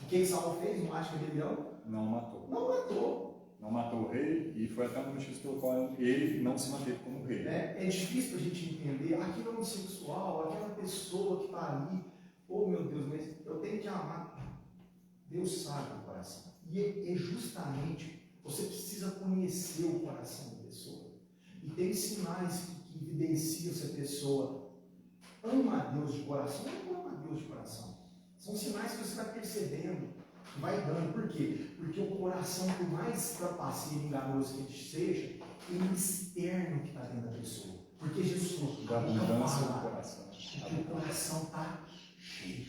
O que Saul fez no ato de rebelião? Não matou. Não matou. Não matou o rei, e foi até um motivo pelo qual ele não se manteve como rei. É difícil para a gente entender aquele homossexual, aquela pessoa que está ali. Oh meu Deus, mas eu tenho que amar. Deus sabe o coração. E é justamente, você precisa conhecer o coração da pessoa. E tem sinais que evidenciam se a pessoa ama a Deus de coração ou não ama a Deus de coração. São sinais que você vai percebendo. Vai dando, por quê? Porque o coração, por mais trapaceiro e enganoso que ele seja, ele é externo que está dentro da pessoa. Porque Jesus falou, da abundância do coração. Porque o coração está cheio.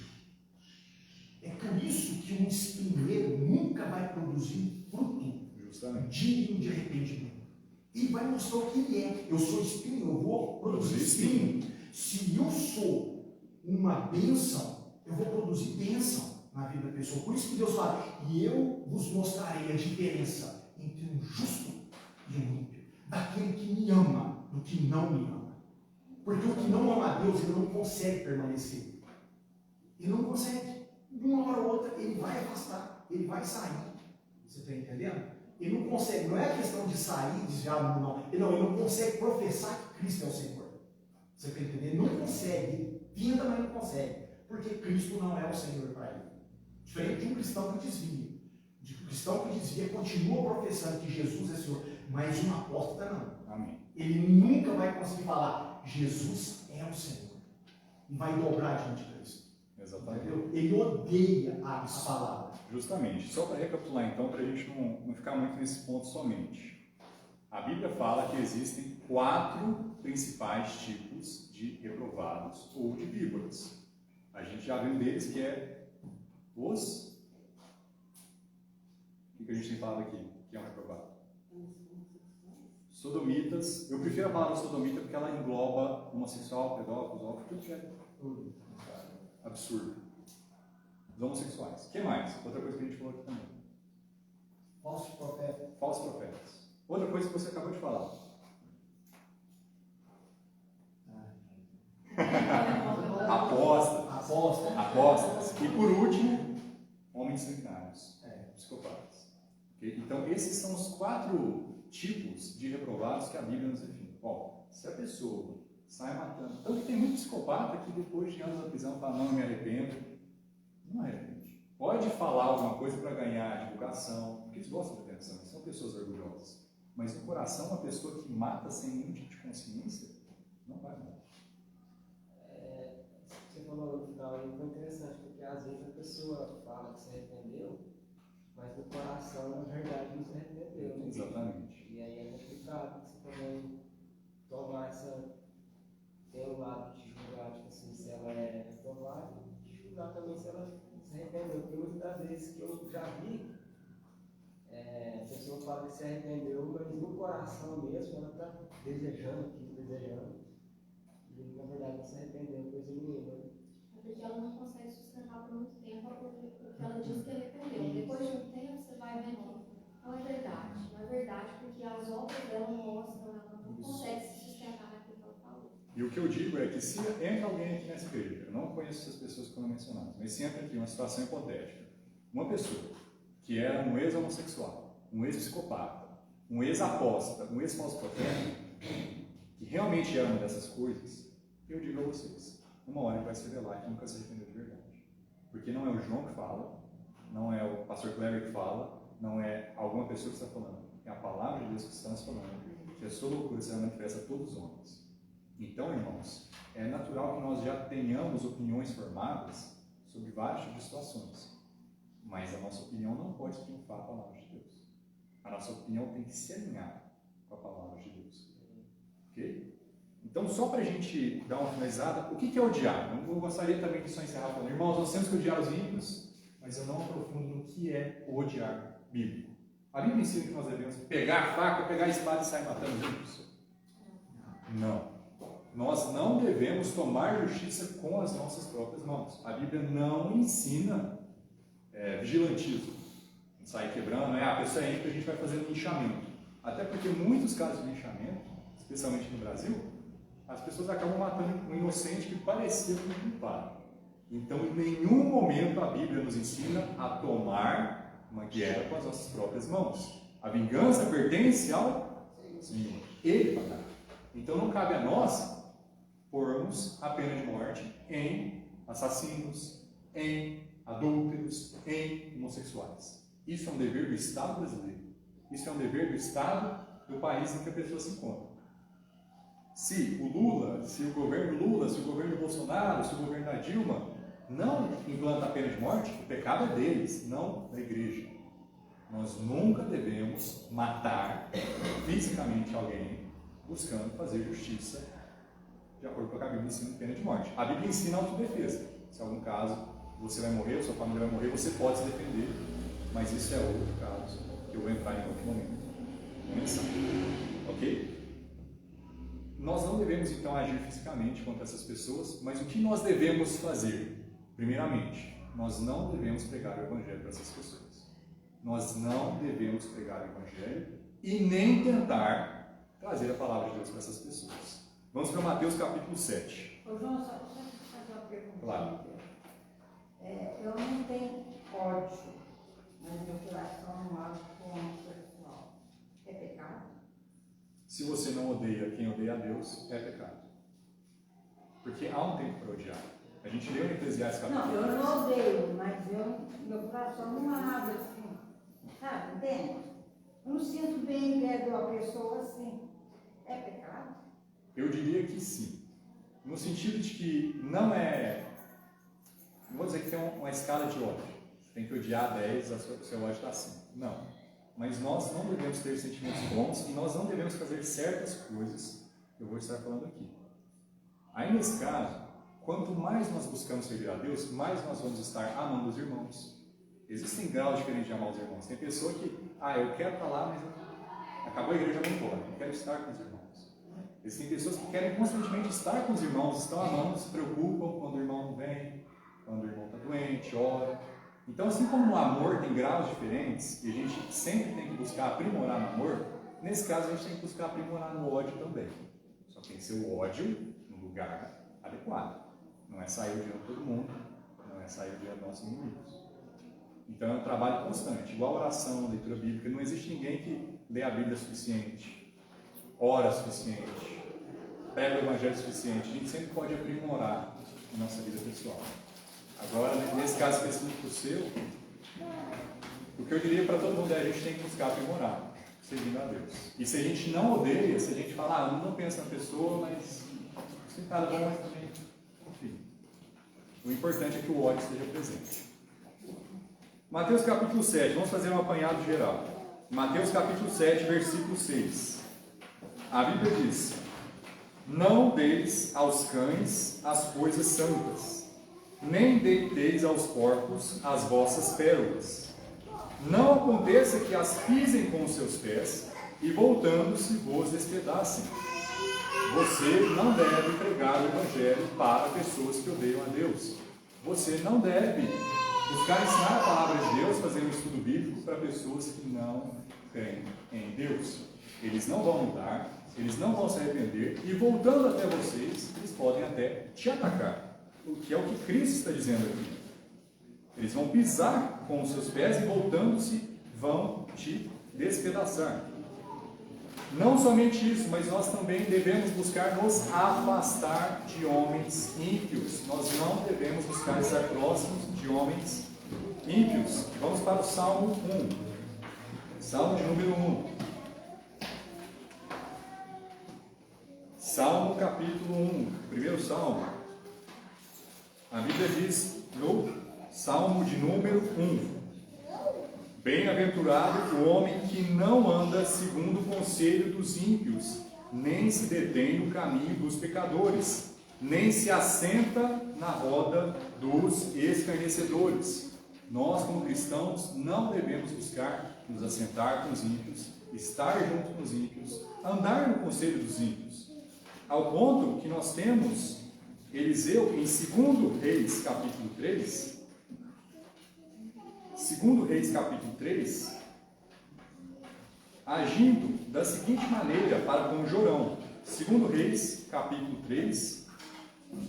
É por isso que um espinheiro nunca vai produzir fruto digno de arrependimento. Ele vai mostrar o que ele é. Eu sou espinho, eu vou produzir espinho. Se eu sou uma bênção, eu vou produzir bênção na vida da pessoa. Por isso que Deus fala, e eu vos mostrarei a diferença entre um justo e um ímpio, daquele que me ama do que não me ama. Porque o que não ama a Deus, ele não consegue permanecer. Ele não consegue. Uma hora ou outra, ele vai afastar, ele vai sair. Você está entendendo? Ele não consegue, não é questão de sair, desviar, não. Ele não consegue professar que Cristo é o Senhor. Você está entendendo? Ele não consegue, ele tenta, mas não consegue. Porque Cristo não é o Senhor para ele. Diferente de um cristão que desvia. De um cristão que desvia continua professando que Jesus é Senhor, mas um apóstata não. Amém. Ele nunca vai conseguir falar, Jesus é o Senhor. E vai dobrar diante de Cristo. Exatamente. Entendeu? Ele odeia a palavra. Justamente. Só para recapitular então, para a gente não ficar muito nesse ponto somente. A Bíblia fala que existem 4 principais tipos de reprovados ou de víboras. A gente já viu um deles que é os... O que a gente tem falado aqui? Que é um reprovado? Sodomitas. Eu prefiro a palavra sodomita porque ela engloba homossexual, pedófilo, tudo que é absurdo. Os homossexuais. O que mais? Outra coisa que a gente falou aqui também. Falsos profetas. Falsos profetas. Outra coisa que você acabou de falar. Apostas. E por último, homens sanguinários, psicopatas. Okay? Então, esses são os 4 tipos de reprovados que a Bíblia nos define. Bom, se a pessoa sai matando, tanto que tem muito psicopata que depois de anos na prisão fala, não me arrependo. Não arrepende. Pode falar alguma coisa para ganhar divulgação, porque eles gostam de atenção, são pessoas orgulhosas. Mas no coração, uma pessoa que mata sem nenhum tipo de consciência, não vai matar. Você falou no final aí, foi interessante, porque às vezes a pessoa fala que se arrependeu, mas no coração, na verdade, não se arrependeu. Né? Exatamente. E aí é complicado você também tomar essa. Ter o lado de julgar, tipo assim, se ela é reprovada, e julgar também se ela se arrependeu. Porque muitas das vezes que eu já vi, a pessoa fala que se arrependeu, mas no coração mesmo ela está desejando aquilo, desejando. E na verdade não se arrependeu, coisa nenhuma. porque ela não consegue sustentar por muito tempo o que ela diz que ela aprendeu. Depois de um tempo, você vai vendo que não é verdade. Não é verdade, porque as obras dela mostram, ela não consegue se sustentar naquilo que ela falou. E o que eu digo é que se entra alguém aqui nessa igreja, eu não conheço essas pessoas que foram mencionadas, mas se entra aqui uma situação hipotética, uma pessoa que era um ex-homossexual, um ex-psicopata, um ex-apóstata, um ex-falso profeta, que realmente era uma dessas coisas, eu digo a vocês, uma hora ele vai se revelar que nunca se arrependeu de verdade. Porque não é o João que fala, não é o pastor Cleber que fala, não é alguma pessoa que está falando, é a palavra de Deus que está nos falando, que a sua loucura será manifesta a todos os homens. Então, irmãos, é natural que nós já tenhamos opiniões formadas sobre vários tipos de situações, mas a nossa opinião não pode triunfar a palavra de Deus. A nossa opinião tem que se alinhar com a palavra de Deus. Ok? Então, só para a gente dar uma finalizada, o que é odiar? Eu gostaria também de só encerrar falando, irmãos, nós temos que odiar os ímpios, mas eu não aprofundo no que é odiar bíblico. A Bíblia ensina que nós devemos pegar a faca, pegar a espada e sair matando os ímpios? Não. Nós não devemos tomar justiça com as nossas próprias mãos. A Bíblia não ensina vigilantismo. Sair quebrando, a pessoa é ímpia, a gente vai fazendo linchamento. Até porque muitos casos de linchamento, especialmente no Brasil, as pessoas acabam matando um inocente que parecia um culpado. Então, em nenhum momento a Bíblia nos ensina a tomar uma guerra com as nossas próprias mãos. A vingança pertence ao Senhor. Ele pagará. Então, não cabe a nós pormos a pena de morte em assassinos, em adúlteros, em homossexuais. Isso é um dever do Estado brasileiro. Isso é um dever do Estado do país em que a pessoa se encontra. Se o Lula, se o governo Lula, se o governo Bolsonaro, se o governo da Dilma não implanta a pena de morte, o pecado é deles, não da igreja. Nós nunca devemos matar fisicamente alguém buscando fazer justiça de acordo com o que a Bíblia ensina, pena de morte. A Bíblia ensina autodefesa. Se algum caso você vai morrer, sua família vai morrer, você pode se defender, mas isso é outro caso que eu vou entrar em outro momento. Ok? Nós não devemos então agir fisicamente contra essas pessoas, mas o que nós devemos fazer? Primeiramente, nós não devemos pregar o Evangelho para essas pessoas. Nós não devemos pregar o Evangelho e nem tentar trazer a palavra de Deus para essas pessoas. Vamos para Mateus capítulo 7. Ô João, só fazer uma pergunta. Claro. Eu não tenho ódio, mas meu coração não age com o pessoal. É pecado? Se você não odeia quem odeia a Deus, é pecado. Porque há um tempo para odiar. A gente leu em Eclesiastes capítulo 10. Não, eu não odeio, mas meu coração não age assim. Sabe, entende? Eu não sinto bem perto de uma pessoa assim. É pecado? Eu diria que sim. No sentido de que não é... Não vou dizer que tem uma escala de ódio. Você tem que odiar 10, o seu ódio está 5. Não. Mas nós não devemos ter sentimentos bons e nós não devemos fazer certas coisas que eu vou estar falando aqui. Aí nesse caso, quanto mais nós buscamos servir a Deus, mais nós vamos estar amando os irmãos. Existem graus diferentes de amar os irmãos. Tem pessoa que, eu quero estar lá, mas acabou a igreja, eu vou embora. Eu quero estar com os irmãos. Existem pessoas que querem constantemente estar com os irmãos, estão amando, se preocupam quando o irmão não vem, quando o irmão está doente, ora. Então, assim como no amor tem graus diferentes, e a gente sempre tem que buscar aprimorar no amor, nesse caso a gente tem que buscar aprimorar no ódio também. Só tem que ser o ódio no lugar adequado. Não é sair odiando todo mundo, não é sair odiando nossos inimigos. Então é um trabalho constante, igual a oração, a leitura bíblica. Não existe ninguém que lê a Bíblia suficiente, ora suficiente, prega o Evangelho suficiente. A gente sempre pode aprimorar a nossa vida pessoal. Agora, nesse caso específico seu, o que eu diria para todo mundo é a gente tem que buscar aprimorar, servindo a Deus. E se a gente não odeia, se a gente fala, não pensa na pessoa, mas isso não está bom, mas também, enfim. O importante é que o ódio esteja presente. Mateus capítulo 7, vamos fazer um apanhado geral. Mateus capítulo 7, versículo 6. A Bíblia diz: não deis aos cães as coisas santas, nem deiteis aos porcos as vossas pérolas. Não aconteça que as pisem com os seus pés e, voltando-se, vos despedacem. Você não deve pregar o Evangelho para pessoas que odeiam a Deus. Você não deve buscar ensinar a palavra de Deus, fazer um estudo bíblico para pessoas que não creem em Deus. Eles não vão mudar, eles não vão se arrepender, e voltando até vocês, eles podem até te atacar, o que é o que Cristo está dizendo aqui. Eles vão pisar com os seus pés e, voltando-se, vão te despedaçar. Não somente isso, mas nós também devemos buscar nos afastar de homens ímpios. Nós não devemos buscar estar próximos de homens ímpios. Vamos para o Salmo 1. Salmo de número 1. Salmo capítulo 1. Primeiro Salmo. A Bíblia diz no Salmo de número 1. Bem-aventurado o homem que não anda segundo o conselho dos ímpios, nem se detém no caminho dos pecadores, nem se assenta na roda dos escarnecedores. Nós, como cristãos, não devemos buscar nos assentar com os ímpios, estar junto com os ímpios, andar no conselho dos ímpios. Ao ponto que nós temos Eliseu em 2 Reis, capítulo 3, 2 Reis capítulo 3, agindo da seguinte maneira para com Jorão. 2 Reis capítulo 3, 2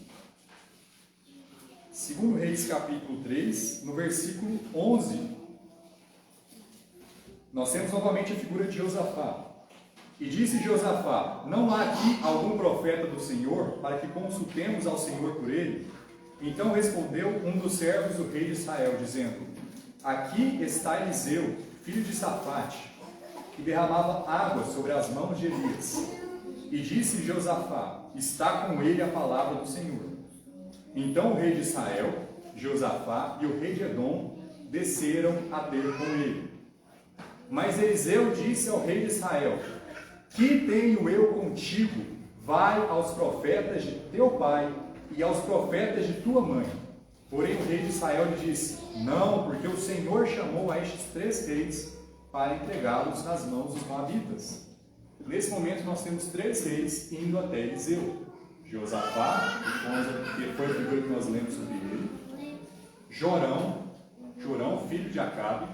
Reis capítulo 3, no versículo 11, nós temos novamente a figura de Josafá. E disse Josafá: não há aqui algum profeta do Senhor, para que consultemos ao Senhor por ele? Então respondeu um dos servos do rei de Israel, dizendo: aqui está Eliseu, filho de Safate, que derramava água sobre as mãos de Elias. E disse Josafá: está com ele a palavra do Senhor. Então o rei de Israel, Josafá e o rei de Edom desceram a ter com ele. Mas Eliseu disse ao rei de Israel: que tenho eu contigo? Vai aos profetas de teu pai e aos profetas de tua mãe. Porém o rei de Israel lhe disse: não, porque o Senhor chamou a estes 3 reis para entregá-los nas mãos dos moabitas. Nesse momento nós temos 3 reis indo até Eliseu: Josafá, que foi a figura que nós lemos sobre ele; Jorão, filho de Acabe;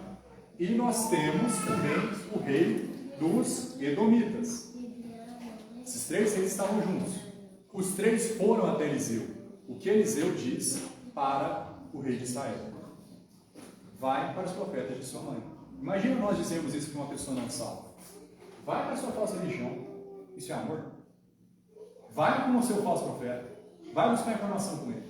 e nós temos também o rei dos Edomitas. Esses 3 reis estavam juntos. Os 3 foram até Eliseu. O que Eliseu diz para o rei de Israel? Vai para os profetas de sua mãe. Imagina nós dizermos isso para uma pessoa não salva. Vai para a sua falsa religião. Isso é amor? Vai com o seu falso profeta. Vai buscar informação com ele.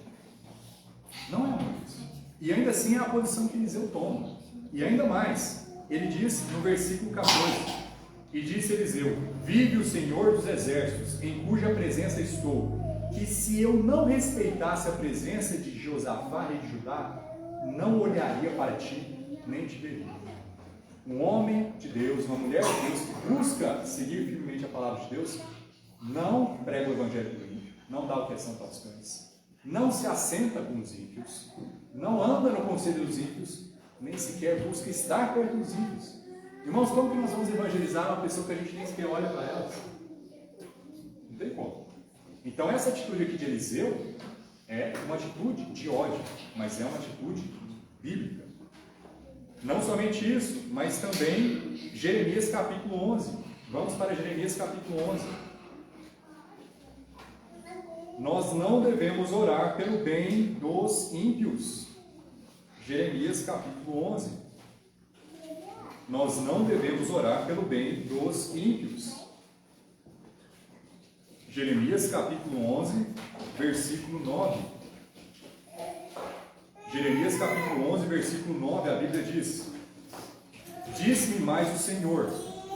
Não é amor isso. E ainda assim é a posição que Eliseu toma. E ainda mais, ele diz no versículo 14: e disse Eliseu: vive o Senhor dos exércitos, em cuja presença estou, que se eu não respeitasse a presença de Josafá, rei de Judá, não olharia para ti, nem te veria. Um homem de Deus, uma mulher de Deus que busca seguir firmemente a palavra de Deus, não prega o evangelho do ímpio, não dá o que é santo aos cães, não se assenta com os ímpios, não anda no conselho dos ímpios, nem sequer busca estar perto dos ímpios. Irmãos, como que nós vamos evangelizar uma pessoa que a gente nem sequer olha para ela? Não tem como. Então essa atitude aqui de Eliseu é uma atitude de ódio, mas é uma atitude bíblica. Não somente isso, mas também Jeremias capítulo 11. Vamos para Jeremias capítulo 11. Nós não devemos orar pelo bem dos ímpios. Jeremias capítulo 11. Nós não devemos orar pelo bem dos ímpios. Jeremias capítulo 11, versículo 9. Jeremias capítulo 11, versículo 9, a Bíblia diz: disse-me mais o Senhor: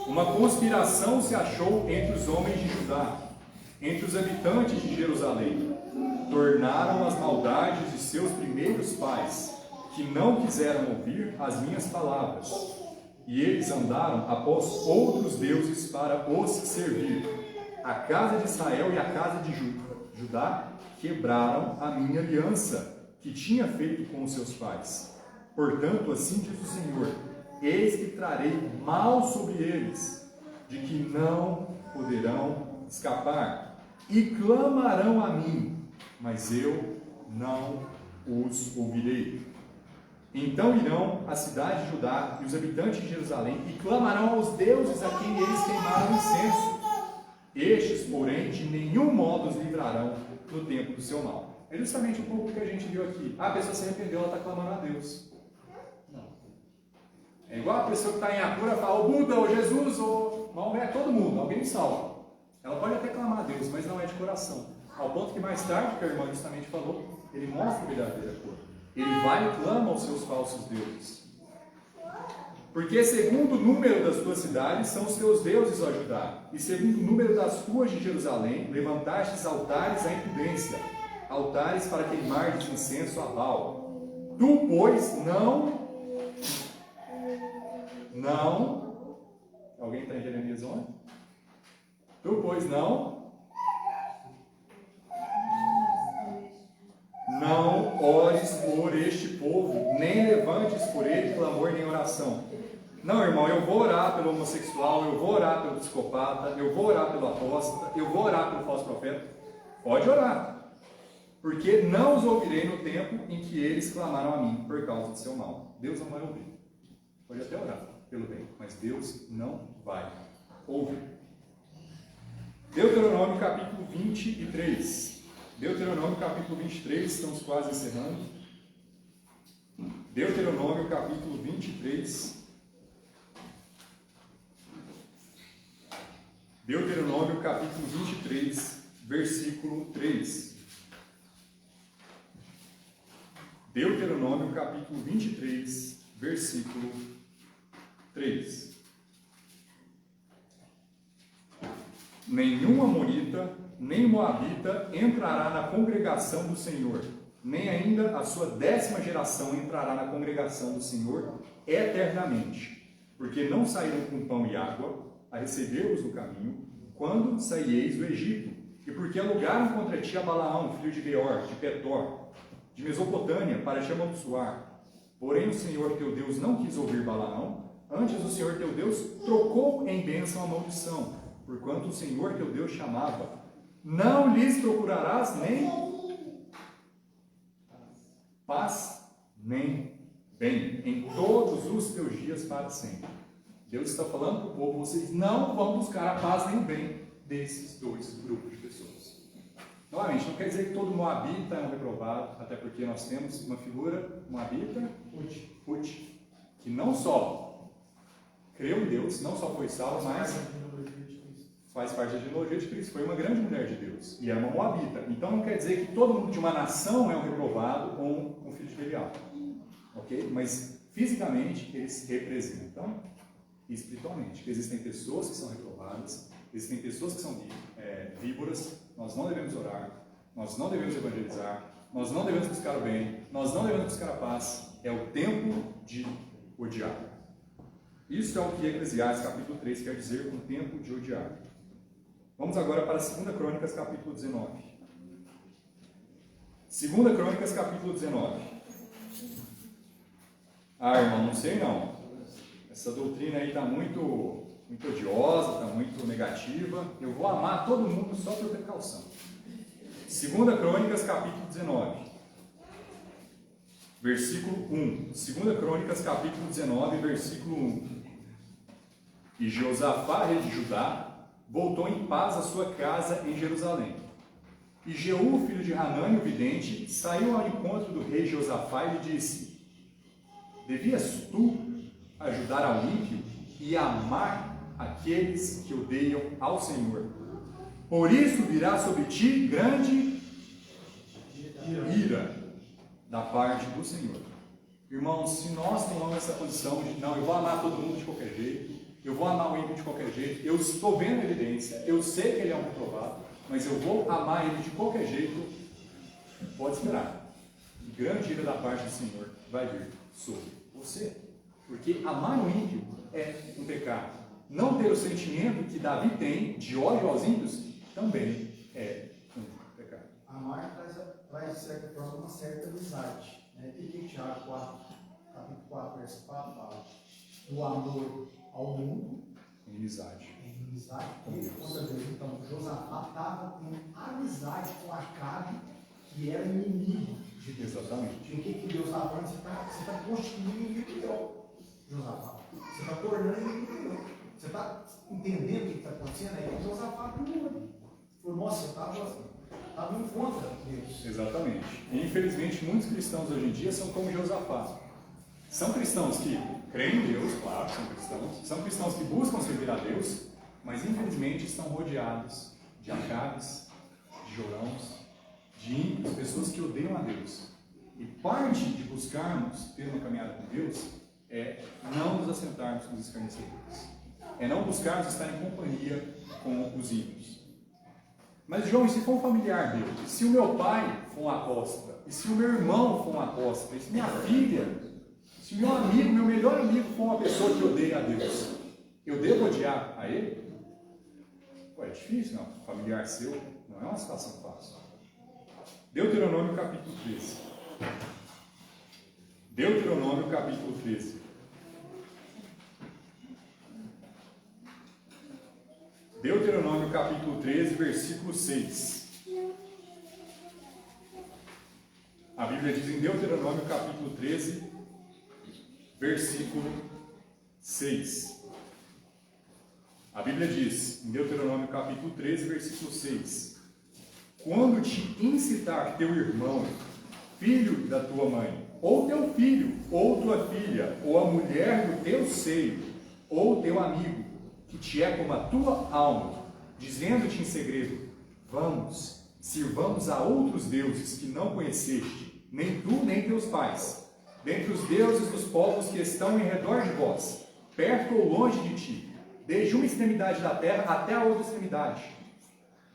uma conspiração se achou entre os homens de Judá, entre os habitantes de Jerusalém. Tornaram as maldades de seus primeiros pais, que não quiseram ouvir as minhas palavras. E eles andaram após outros deuses para os servir. A casa de Israel e a casa de Judá quebraram a minha aliança, que tinha feito com os seus pais. Portanto, assim diz o Senhor: eis que trarei mal sobre eles, de que não poderão escapar, e clamarão a mim, mas eu não os ouvirei. Então irão a cidade de Judá e os habitantes de Jerusalém e clamarão aos deuses a quem eles queimaram incenso. Estes, porém, de nenhum modo os livrarão no tempo do seu mal. É justamente um pouco o que a gente viu aqui. A pessoa se arrependeu, ela está clamando a Deus. Não. É igual a pessoa que está em Apura e fala, ô Buda, ô Jesus, ô Maomé, todo mundo, alguém salva. Ela pode até clamar a Deus, mas não é de coração. Ao ponto que mais tarde, que a irmã justamente falou, ele mostra a verdadeira cor. Ele vai e clama aos seus falsos deuses. Porque segundo o número das tuas cidades são os teus deuses, ó Judá, e segundo o número das ruas de Jerusalém, levantastes altares à impudência, altares para queimar de incenso a Baal. Tu, pois, não, alguém está em Jeremias 11? Tu, pois, não ores por este povo, nem levantes por ele clamor nem oração. Não, irmão, eu vou orar pelo homossexual, eu vou orar pelo psicopata, eu vou orar pelo apóstata, eu vou orar pelo falso profeta. Pode orar, porque não os ouvirei no tempo em que eles clamaram a mim por causa do seu mal. Deus não vai ouvir. Pode até orar pelo bem, mas Deus não vai ouvir. Deuteronômio capítulo 23. Deuteronômio capítulo 23, estamos quase encerrando. Deuteronômio capítulo 23. Deuteronômio capítulo 23, versículo 3. Deuteronômio capítulo 23, versículo 3. Nenhum amonita, nem moabita entrará na congregação do Senhor, nem ainda a sua 10ª geração entrará na congregação do Senhor eternamente, porque não saíram com pão e água a receber-vos no caminho, quando saieis do Egito, e porque alugaram contra ti a Balaão, filho de Beor, de Petor, de Mesopotâmia, para te amaldiçoar. Porém o Senhor teu Deus não quis ouvir Balaão, antes o Senhor teu Deus trocou em bênção a maldição, porquanto o Senhor teu Deus chamava, não lhes procurarás nem paz, nem bem, em todos os teus dias para sempre. Deus está falando para o povo, vocês não vão buscar a paz nem o bem desses dois grupos de pessoas. Novamente, não quer dizer que todo moabita é um reprovado, até porque nós temos uma figura, moabita, Ruth, que não só creu em Deus, não só foi salva, mas faz parte da genealogia de Cristo, foi uma grande mulher de Deus, e era uma moabita. Então não quer dizer que todo mundo de uma nação é um reprovado ou um filho de Belial. Ok? Mas fisicamente eles representam espiritualmente. Porque existem pessoas que são reprovadas, existem pessoas que são víboras, nós não devemos orar, nós não devemos evangelizar, nós não devemos buscar o bem, nós não devemos buscar a paz. É o tempo de odiar. Isso é o que Eclesiastes capítulo 3 quer dizer com o tempo de odiar. Vamos agora para 2 Crônicas capítulo 19. 2 Crônicas capítulo 19. Ah, irmão, não sei não. Essa doutrina aí está muito odiosa, está muito negativa. Eu vou amar todo mundo só por precaução. 2 Crônicas capítulo 19. Versículo 1. 2 Crônicas capítulo 19, versículo 1. E Josafá, rei de Judá, voltou em paz à sua casa em Jerusalém. E Jeú, filho de Hanani, o vidente, saiu ao encontro do rei Josafá e lhe disse: devias tu ajudar ao ímpio e amar aqueles que odeiam ao Senhor. Por isso virá sobre ti grande ira da parte do Senhor. Irmãos, se nós tomamos essa posição de não, eu vou amar todo mundo de qualquer jeito, eu vou amar o ímpio de qualquer jeito, eu estou vendo a evidência, eu sei que ele é um reprovado, mas eu vou amar ele de qualquer jeito, pode esperar. Grande ira da parte do Senhor vai vir sobre você. Porque amar o ímpio é um pecado. Não ter o sentimento que Davi tem de ódio aos ímpios também é um pecado. Amar traz de certa forma uma certa amizade. Né? O que Tiago 4, capítulo 4, verso 4 fala? Do amor ao mundo, Inimizade. Inimizade contra Deus. Então, Josafá estava com amizade com Acabe, que era inimigo de de Deus. Exatamente. De que Deus está falando? Você está constituindo um fiel, Josafá. Você está tornando um fiel. Você está entendendo o que está acontecendo? Aí Josafá falou, nossa, eu estava em contra Deus. Exatamente. E infelizmente muitos cristãos hoje em dia são como Josafá. São cristãos que creem em Deus, claro, são cristãos que buscam servir a Deus, mas infelizmente estão rodeados de Acabes, de Jorãos, de ímpios, pessoas que odeiam a Deus. E parte de buscarmos ter uma caminhada com Deus é não nos assentarmos com os escarnecedores. É não buscarmos estar em companhia com os ímpios. Mas, João, e se for um familiar meu? E se o meu pai for um apóstata? E se o meu irmão for um apóstata? E se minha filha? Se o meu amigo, meu melhor amigo for uma pessoa que odeia a Deus? Eu devo odiar a ele? Pô, é difícil, não. Familiar seu não é uma situação fácil. Deuteronômio capítulo 13. Deuteronômio capítulo 13. Deuteronômio capítulo 13, versículo 6. A Bíblia diz em Deuteronômio capítulo 13, versículo 6. A Bíblia diz em Deuteronômio capítulo 13, versículo 6. Quando te incitar teu irmão, filho da tua mãe, ou teu filho, ou tua filha, ou a mulher do teu seio, ou teu amigo, que te é como a tua alma, dizendo-te em segredo, vamos, sirvamos a outros deuses que não conheceste, nem tu nem teus pais, dentre os deuses dos povos que estão em redor de vós, perto ou longe de ti, desde uma extremidade da terra até a outra extremidade.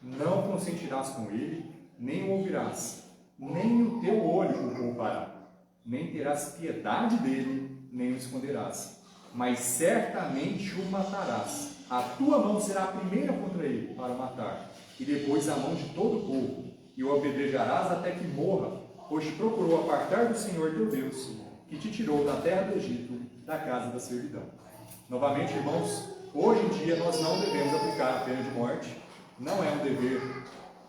Não consentirás com ele, nem o ouvirás, nem o teu olho o poupará, nem terás piedade dele, nem o esconderás, mas certamente o matarás. A tua mão será a primeira contra ele para o matar, e depois a mão de todo o povo, e o apedrejarás até que morra, pois te procurou apartar do Senhor teu Deus, que te tirou da terra do Egito, da casa da servidão. Novamente, irmãos, hoje em dia nós não devemos aplicar a pena de morte. Não é um dever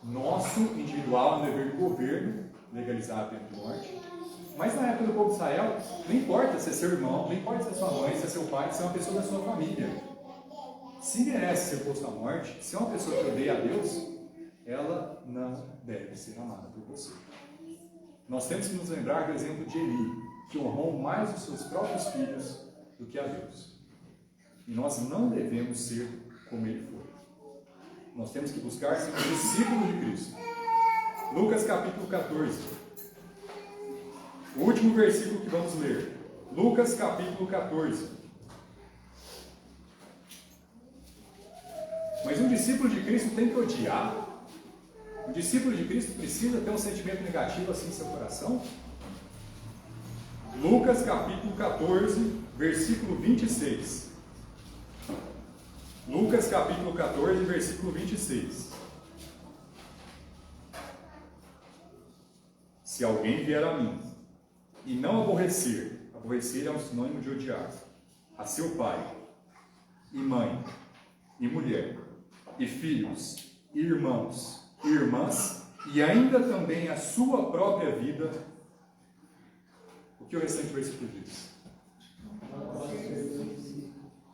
nosso, individual, é um dever do governo legalizar a pena de morte. Mas na época do povo de Israel, não importa se é seu irmão, não importa se é sua mãe, se é seu pai, se é uma pessoa da sua família. Se merece ser posto à morte, se é uma pessoa que odeia a Deus, ela não deve ser amada por você. Nós temos que nos lembrar do exemplo de Eli, que honrou mais os seus próprios filhos do que a Deus. E nós não devemos ser como ele foi. Nós temos que buscar ser um discípulo de Cristo. Lucas capítulo 14. O último versículo que vamos ler. Lucas capítulo 14. Mas um discípulo de Cristo tem que odiar? O discípulo de Cristo precisa ter um sentimento negativo assim em seu coração? Lucas capítulo 14, versículo 26. Lucas capítulo 14, versículo 26. Se alguém vier a mim e não aborrecer é um sinônimo de odiar, a seu pai, e mãe, e mulher, e filhos, e irmãos, e irmãs, e ainda também a sua própria vida, o que o restante versículo diz?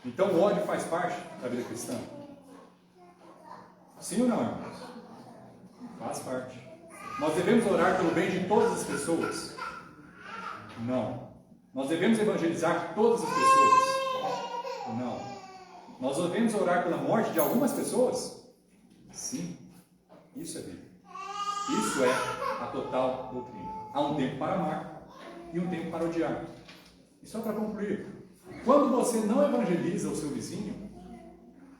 Então o ódio faz parte da vida cristã? Sim ou não, irmãos? Faz parte. Nós devemos orar pelo bem de todas as pessoas? Não. Nós devemos evangelizar todas as pessoas? Não. Nós devemos orar pela morte de algumas pessoas? Sim. Isso é Bíblia. Isso é a total doutrina. Há um tempo para amar e um tempo para odiar. E só para concluir, quando você não evangeliza o seu vizinho,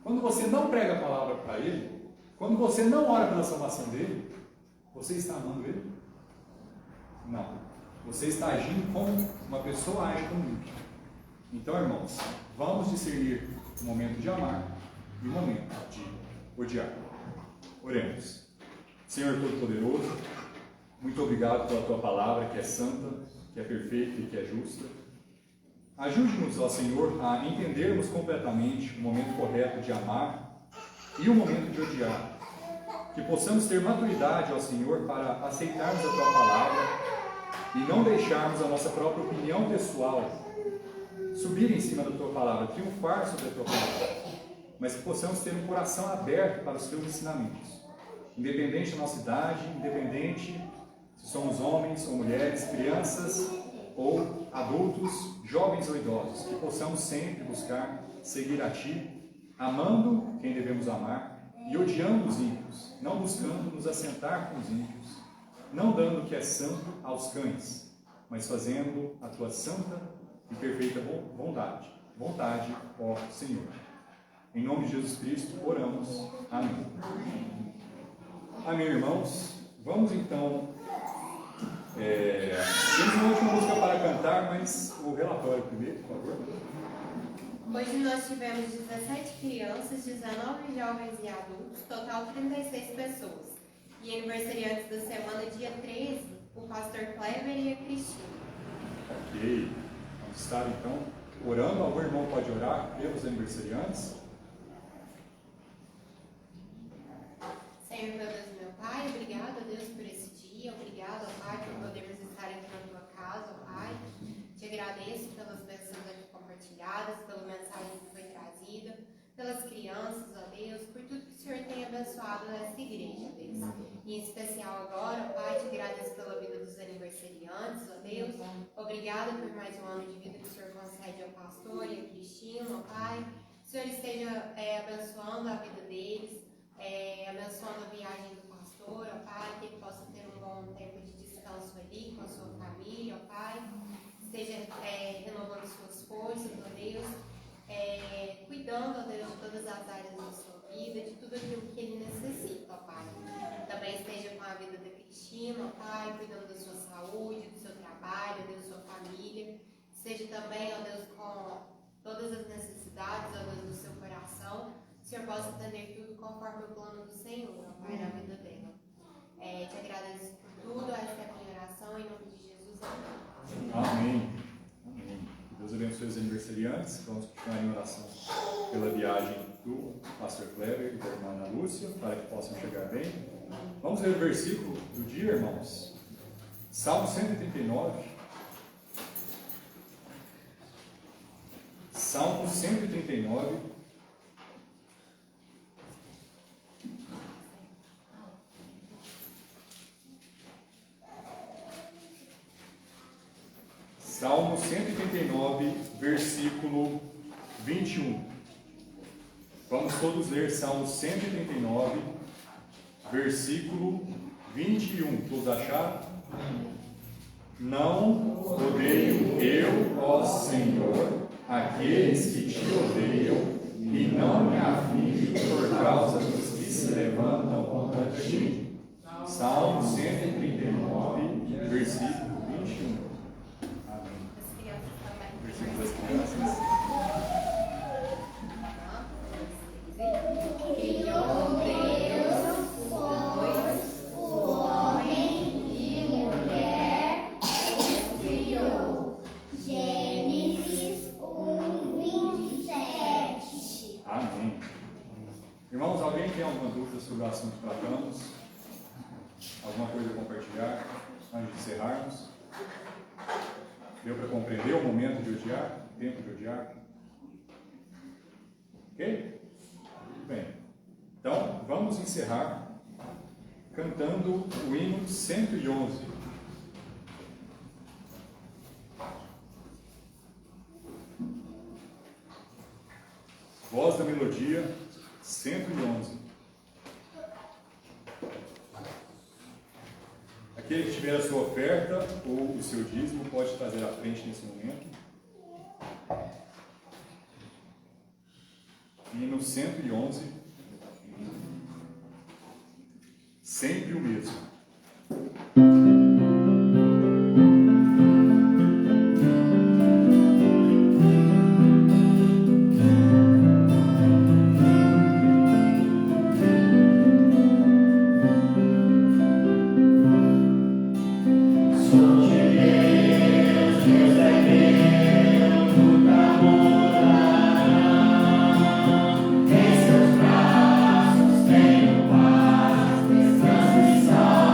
quando você não prega a palavra para ele, quando você não ora pela salvação dele, você está amando ele? Não. Você está agindo como uma pessoa age com o ímpio. Então, irmãos, vamos discernir o momento de amar e o momento de odiar. Oremos. Senhor Todo-Poderoso, muito obrigado pela Tua palavra, que é santa, que é perfeita e que é justa. Ajude-nos, ó Senhor, a entendermos completamente o momento correto de amar e o momento de odiar. Que possamos ter maturidade, ó Senhor, para aceitarmos a Tua palavra e não deixarmos a nossa própria opinião pessoal subir em cima da Tua Palavra, triunfar sobre a Tua Palavra, mas que possamos ter um coração aberto para os Teus ensinamentos, independente da nossa idade, independente se somos homens ou mulheres, crianças ou adultos, jovens ou idosos, que possamos sempre buscar seguir a Ti, amando quem devemos amar e odiando os ímpios, não buscando nos assentar com os ímpios, não dando o que é santo aos cães, mas fazendo a Tua santa e perfeita vontade, ó Senhor. Em nome de Jesus Cristo, oramos. Amém. Amém, irmãos. Vamos então... temos uma última música para cantar, mas o relatório primeiro, por favor. Hoje nós tivemos 17 crianças, 19 jovens e adultos, total 36 pessoas. E aniversariantes da semana, dia 13, o pastor Kleber e a Cristina. Ok. Vamos estar então orando. Algum irmão pode orar pelos aniversariantes? Senhor, meu Deus e meu Pai, obrigado, Deus, por esse dia. Obrigado, Pai, por podermos estar aqui na Tua casa, Pai. Te agradeço pelas bênçãos aqui compartilhadas, pela mensagem que foi trazida, pelas crianças, ó Deus, por tudo que o Senhor tem abençoado nessa igreja, Deus. E em especial agora, Pai, te agradeço pela vida dos aniversariantes, ó Deus. Obrigada por mais um ano de vida que o Senhor concede ao pastor e a Cristina, ó Pai. Que o Senhor esteja abençoando a vida deles, abençoando a viagem do pastor, ó Pai, que ele possa ter um bom tempo de descanso ali com a sua família, ó Pai. Esteja renovando suas forças, ó Deus, cuidando, ó Deus, de todas as áreas da sua vida, de tudo aquilo que ele necessita, ó Pai. Também esteja com a vida da Cristina, ó Pai, cuidando da sua saúde, do seu trabalho, da sua família. Esteja também, ó Deus, com todas as necessidades, ó Deus, do seu coração. O Senhor possa atender tudo conforme o plano do Senhor, ó Pai, na vida dela. Te agradeço por tudo, essa é a minha oração, em nome de Jesus, amém. Amém. Amém. Deus abençoe os aniversariantes. Vamos continuar em oração pela viagem do pastor Kleber e da irmã Ana Lúcia, para que possam chegar bem. Vamos ler o versículo do dia, irmãos. Salmo 139. Salmo 139. Salmo 139, versículo 21. Vamos todos ler Salmo 139, versículo 21. Todos acharam? Não odeio eu, ó Senhor, aqueles que te odeiam, e não me aflige por causa dos que se levantam contra ti. Salmo 139, versículo 21. Versículo das crianças. Criou Deus, pois o homem e mulher criou. Gênesis 1:27. Amém. Irmãos, alguém tem alguma dúvida sobre o assunto que tratamos? Alguma coisa a compartilhar antes de encerrarmos? Deu para compreender o momento de odiar? O tempo de odiar? Ok? Muito bem. Então, vamos encerrar cantando o hino 111. Voz da melodia 111. Aquele que tiver a sua oferta ou o seu dízimo pode trazer à frente nesse momento. Hino 111. Sempre o mesmo. Em seus braços tenho paz, descanso e salvação.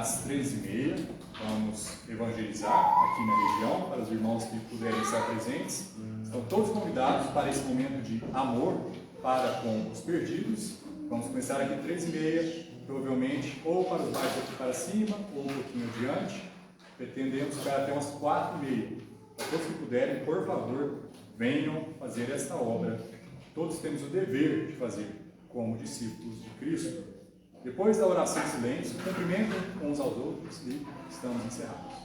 às 13h30. Vamos evangelizar aqui na região, para os irmãos que puderem estar presentes. Estão todos convidados para esse momento de amor para com os perdidos. Vamos começar aqui 13h30, provavelmente ou para os bairros aqui para cima, ou um pouquinho adiante. Pretendemos ficar até umas 4h30. Para todos que puderem, por favor, venham fazer esta obra. Todos temos o dever de fazer como discípulos de Cristo. Depois da oração em silêncio, cumprimentem uns aos outros e estamos encerrados.